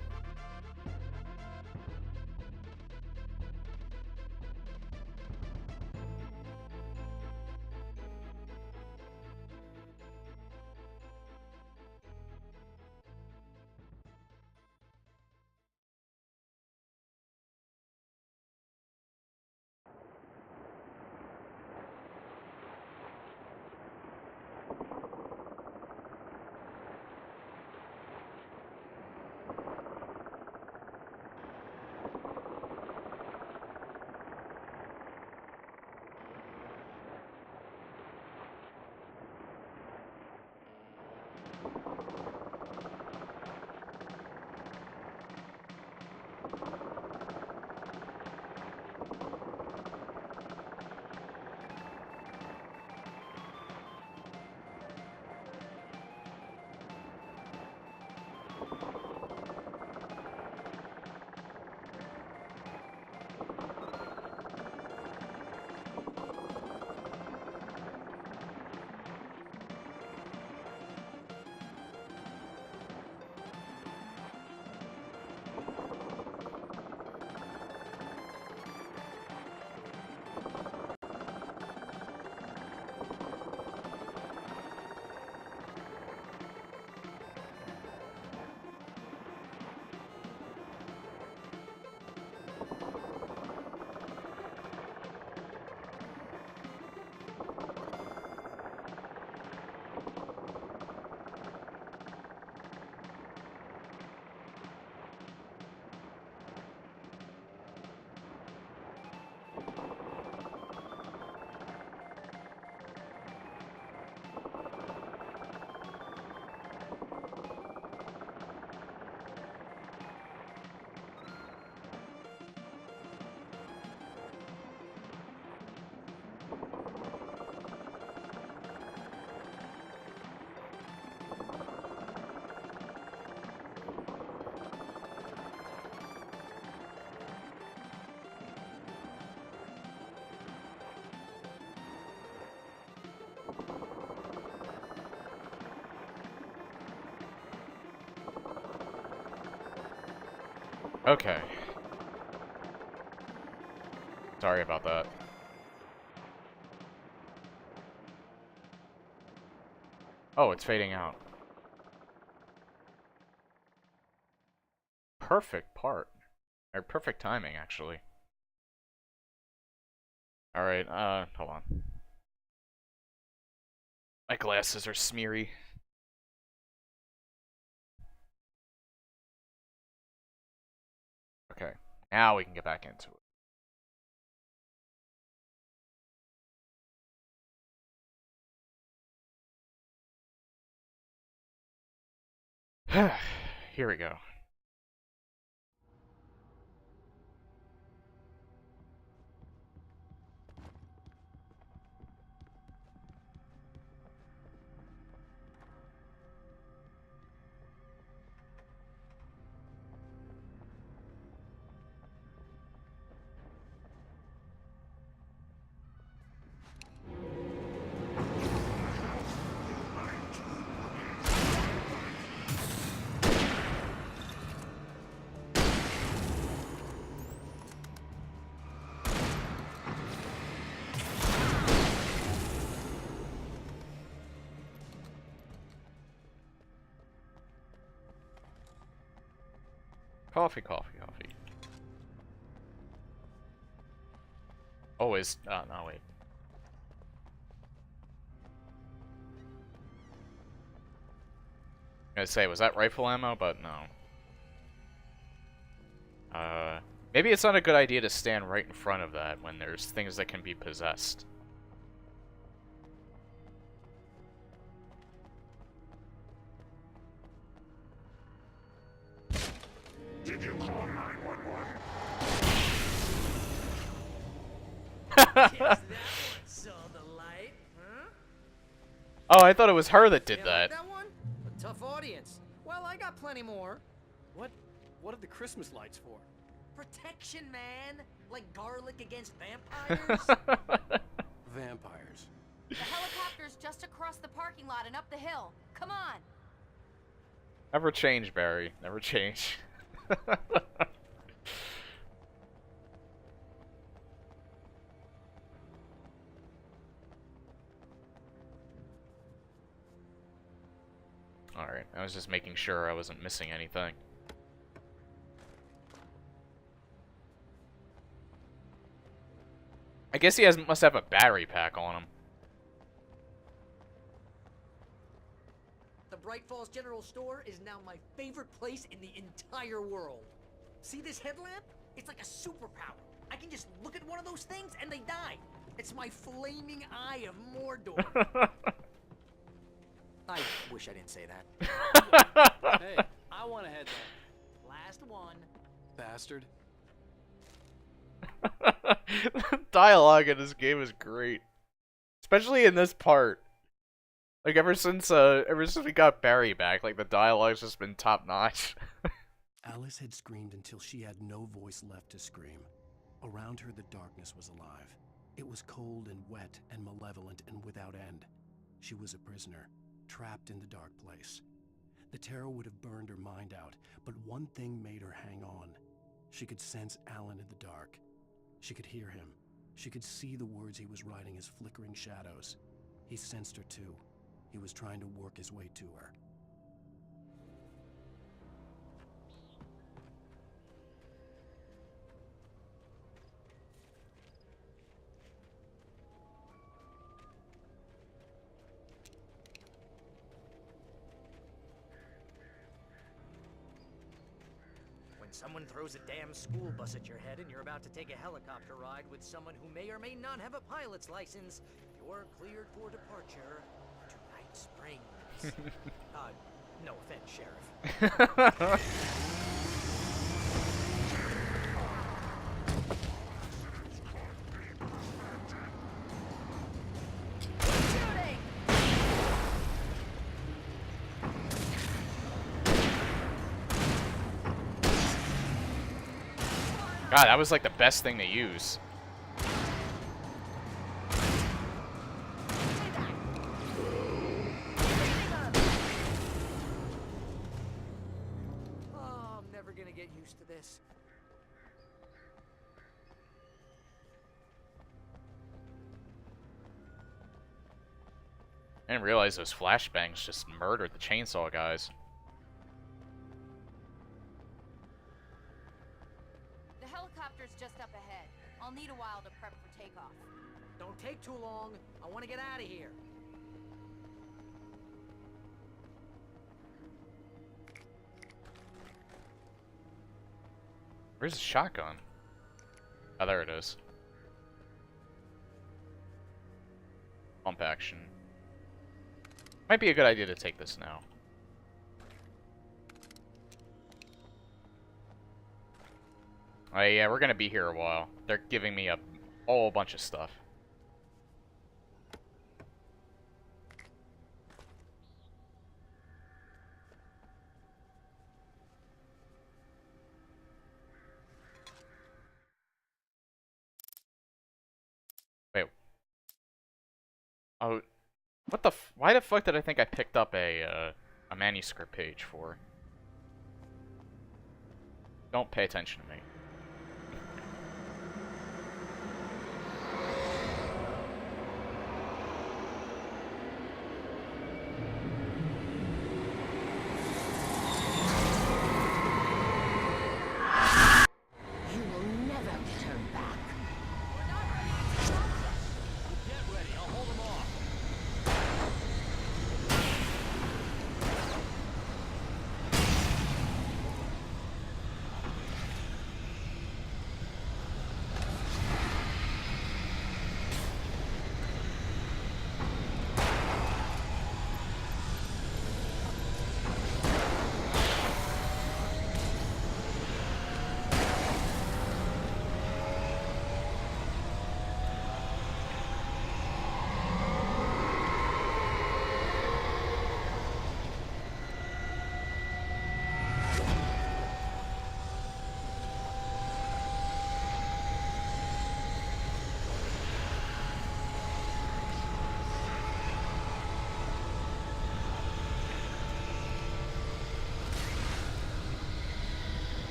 Okay. Sorry about that. Oh, it's fading out. Perfect part. Or perfect timing, actually. Alright, hold on. My glasses are smeary. Okay, now we can get back into it. Here we go. Coffee, coffee, coffee. Always. Oh, no, wait. I was gonna say, was that rifle ammo? But no. Maybe it's not a good idea to stand right in front of that when there's things that can be possessed. Did you call 911? Saw the light, huh? Oh, I thought it was her that did You that. like that one? A tough audience. Well, I got plenty more. What are the Christmas lights for? Protection, man. Like garlic against vampires. Vampires. The helicopter's just across the parking lot and up the hill. Come on. Never change, Barry. Never change. Alright, I was just making sure I wasn't missing anything. I guess he must have a battery pack on him. The Bright Falls General Store is now my favorite place in the entire world. See this headlamp? It's like a superpower. I can just look at one of those things and they die. It's my flaming eye of Mordor. I wish I didn't say that. Hey, I want a headlamp. Last one. Bastard. Dialogue in this game is great, especially in this part. Like ever since we got Barry back, like the dialogue's just been top notch. Alice had screamed until she had no voice left to scream. Around her, the darkness was alive. It was cold and wet and malevolent and without end. She was a prisoner, trapped in the dark place. The terror would have burned her mind out, but one thing made her hang on. She could sense Alan in the dark. She could hear him. She could see the words he was writing as flickering shadows. He sensed her too. He was trying to work his way to her. When someone throws a damn school bus at your head and you're about to take a helicopter ride with someone who may or may not have a pilot's license, you're cleared for departure to Night Springs. No offense, Sheriff. God, that was like the best thing to use. Oh, I'm never gonna get used to this. I didn't realize those flashbangs just murdered the chainsaw guys. The helicopter's just up ahead. I'll need a while to prep for takeoff. Don't take too long. I want to get out of here. Where's the shotgun? Oh, there it is. Pump action. Might be a good idea to take this now. Oh yeah, we're gonna be here a while. They're giving me a whole bunch of stuff. Wait. Oh, what the why the fuck did I think I picked up a manuscript page for? Don't pay attention to me. You will never turn back. Get ready, I'll hold them off.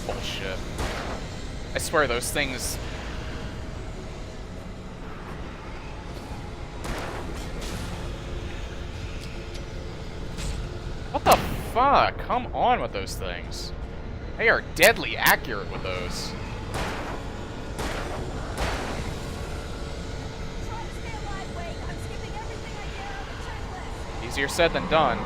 Bullshit. I swear those things... What the fuck? Come on with those things. They are deadly accurate with those. Easier said than done.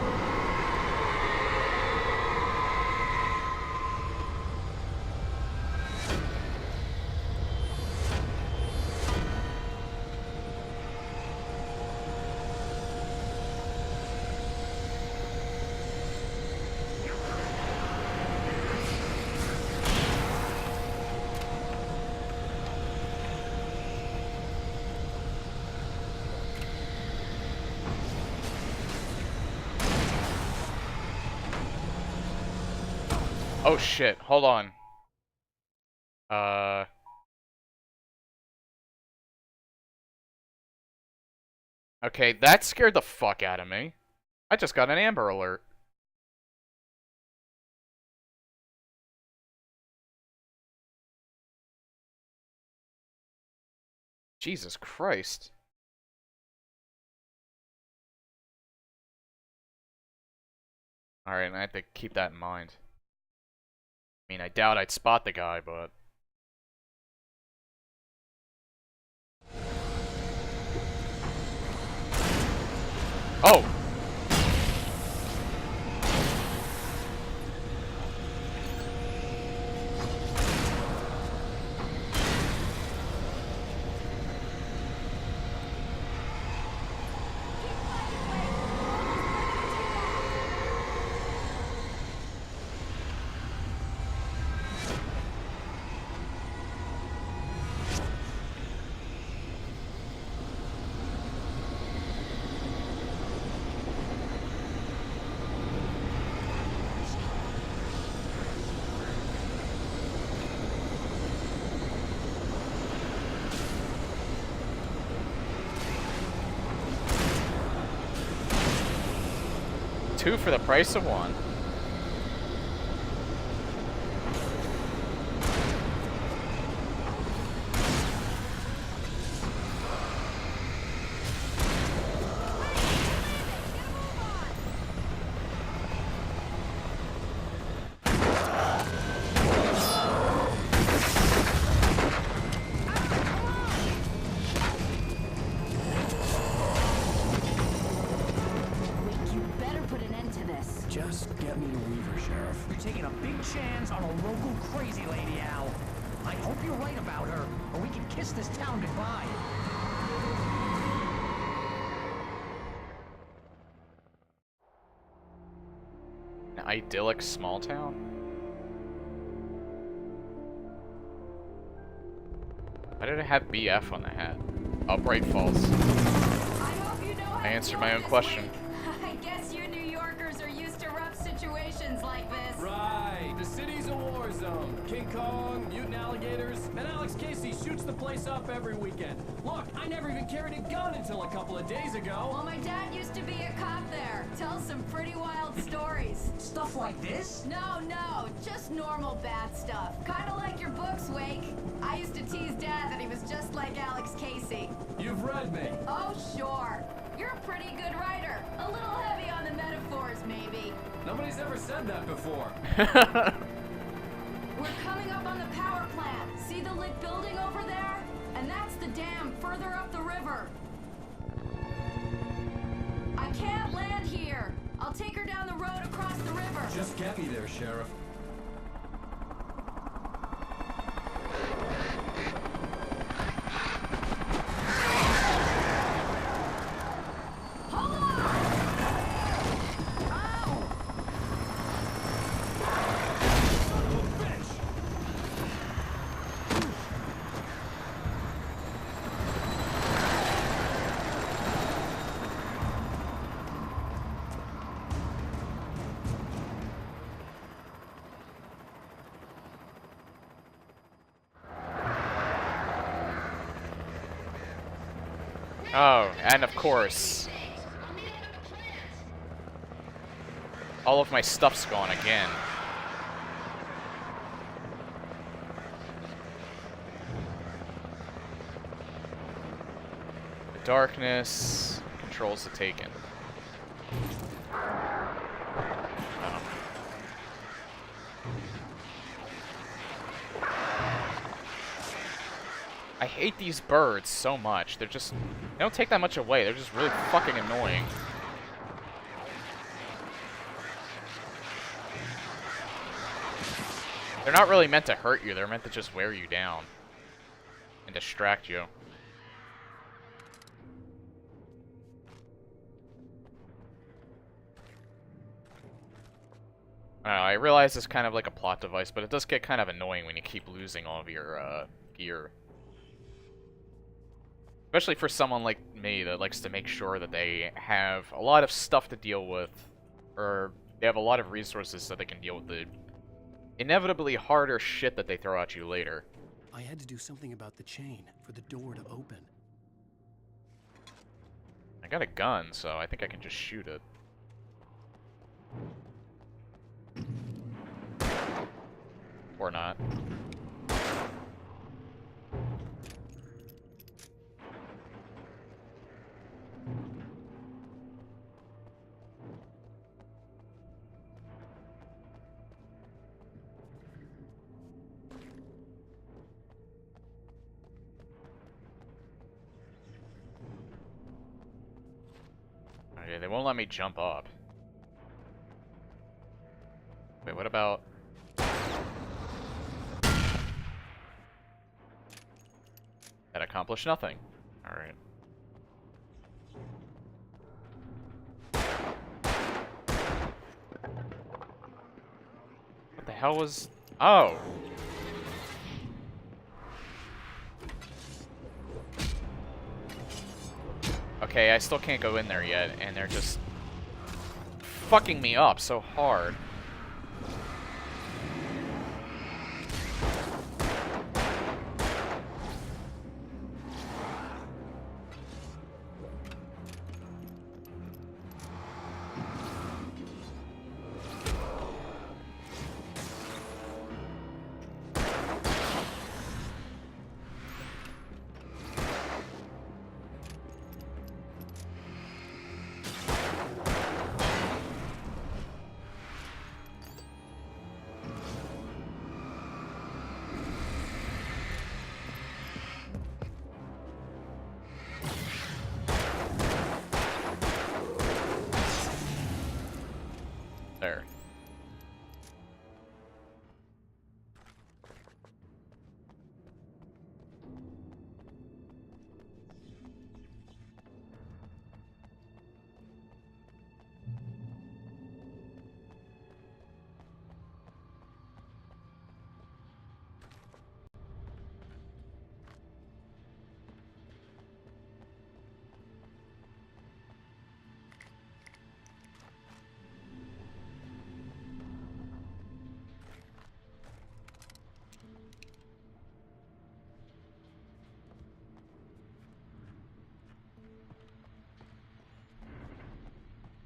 Oh shit, hold on. Okay, that scared the fuck out of me. I just got an Amber Alert. Jesus Christ. Alright, I have to keep that in mind. I mean, I doubt I'd spot the guy, but... Oh! Two for the price of one. Nina Weaver, Sheriff. You're taking a big chance on a local crazy lady, Al. I hope you're right about her, or we can kiss this town goodbye. An idyllic small town? Why did it have BF on the hat? Oh, Bright Falls. I answered my own question. I guess you New Yorkers are used to rough situations like this. Right. The city's a war zone. King Kong, mutant alligators, and Alex Casey shoots the place up every weekend. Look, I never even carried a gun until a couple of days ago. Well, my dad used to be a cop there. Tells some pretty wild stories. Stuff like this? No, just normal bad stuff. Kinda like your books, Wake. I used to tease Dad that he was just like Alex Casey. You've read me. Oh, sure. You're a pretty good writer. A little heavy on the metaphors, maybe. Nobody's ever said that before. We're coming up on the power plant. See the lit building over there? And that's the dam further up the river. I can't land here. I'll take her down the road across the river. Just get me there, Sheriff. Hold on! Ow! Son of a bitch! Oh, and of course, all of my stuff's gone again. The darkness controls the Taken. Oh. I hate these birds so much. They're just... They don't take that much away. They're just really fucking annoying. They're not really meant to hurt you. They're meant to just wear you down. And distract you. I don't know, I realize it's kind of like a plot device, but it does get kind of annoying when you keep losing all of your, gear. Especially for someone like me that likes to make sure that they have a lot of stuff to deal with, or they have a lot of resources so they can deal with the inevitably harder shit that they throw at you later. I had to do something about the chain for the door to open. I got a gun, so I think I can just shoot it. Or not. Okay, they won't let me jump up. Wait, what about... That accomplished nothing. Alright. What the hell was... Oh! Okay, I still can't go in there yet, and they're just fucking me up so hard.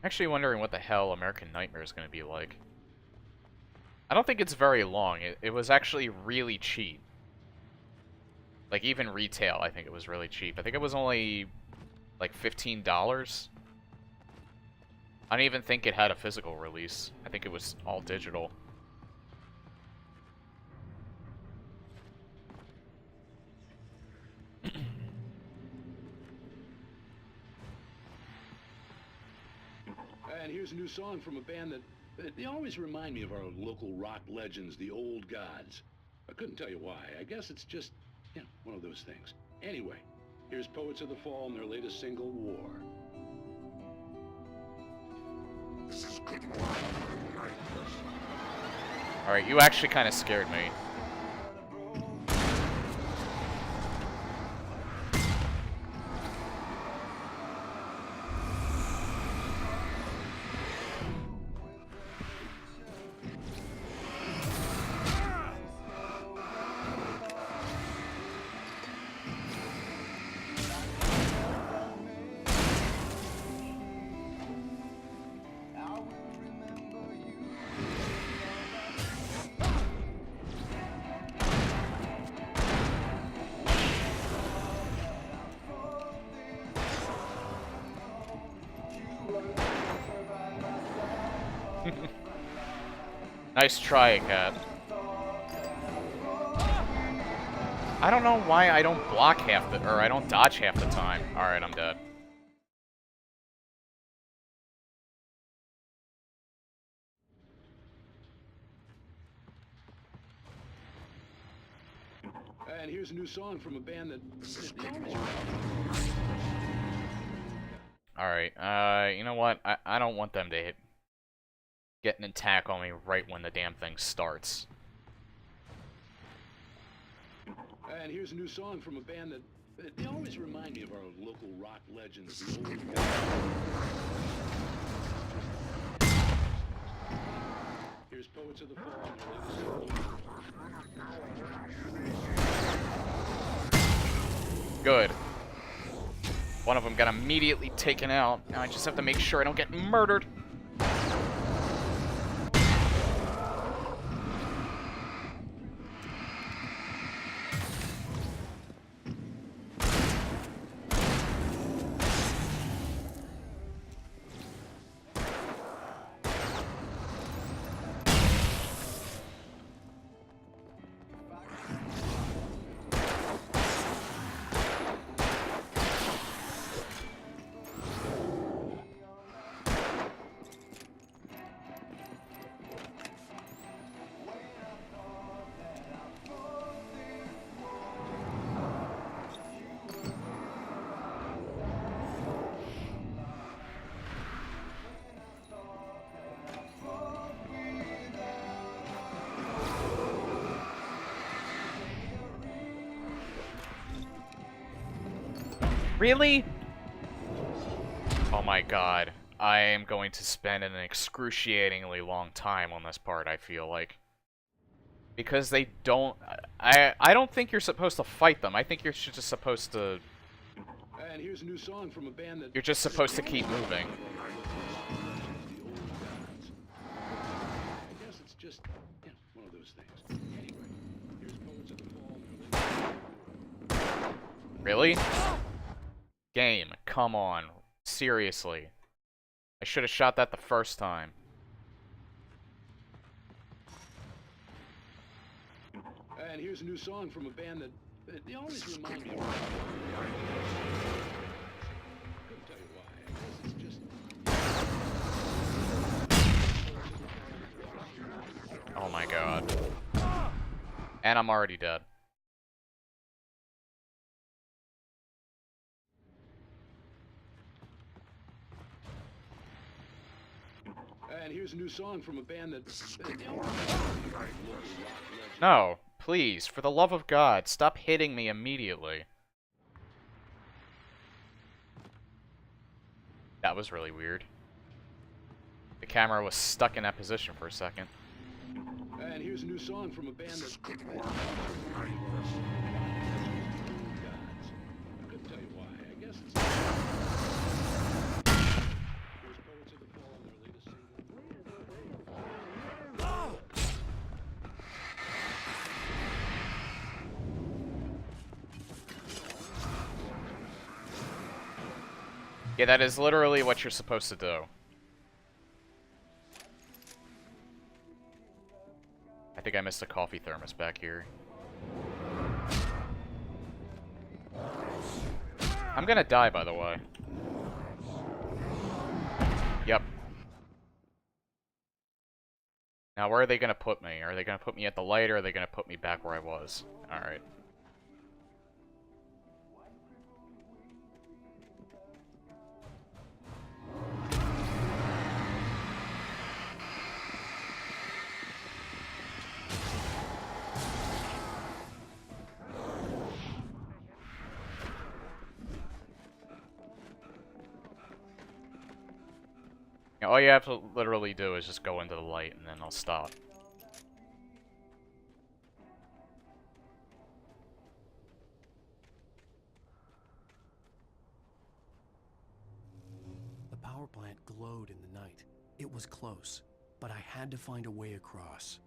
Actually wondering what the hell American Nightmare is going to be like. I don't think it's very long. It was actually really cheap. Like, even retail, I think it was really cheap. I think it was only, like, $15. I don't even think it had a physical release. I think it was all digital. And here's a new song from a band that they always remind me of our local rock legends, the Old Gods. I couldn't tell you why. I guess it's just, you know, one of those things. Anyway, here's Poets of the Fall and their latest single, War. This is good. Alright, you actually kind of scared me. Nice try, Cat. I don't know why I don't block half the, or I don't dodge half the time. Alright, I'm dead. And here's a new song from a band that Alright, you know what? I don't want them to get an attack on me right when the damn thing starts. And here's a new song from a band that they always remind me of our local rock legends, the Old Gods. Here's Poets of the Fall and their latest single. Good. One of them got immediately taken out. Now I just have to make sure I don't get murdered. Really? Oh my god. I am going to spend an excruciatingly long time on this part, I feel like. Because they don't... I don't think you're supposed to fight them. I think you're just supposed to... And here's a new song from a band that... You're just supposed to keep moving. I guess it's just, you know, one of those things. Anyway, here's Poets of the Fall. Really? Game, come on. Seriously. I should have shot that the first time. And here's a new song from a band that they always remind me of. Couldn't tell you why. I guess it's just. Oh my god. And I'm already dead. And here's a new song from a band that... No, please, for the love of God, stop hitting me immediately. That was really weird. The camera was stuck in that position for a second. And here's a new song from a band that... I couldn't tell you why. I guess it's... Here's Poets of the Fall. Yeah, that is literally what you're supposed to do. I think I missed a coffee thermos back here. I'm gonna die, by the way. Yep. Now, where are they gonna put me? Are they gonna put me at the light, or are they gonna put me back where I was? Alright. Yeah, all you have to literally do is just go into the light, and then I'll stop. The power plant glowed in the night. It was close, but I had to find a way across.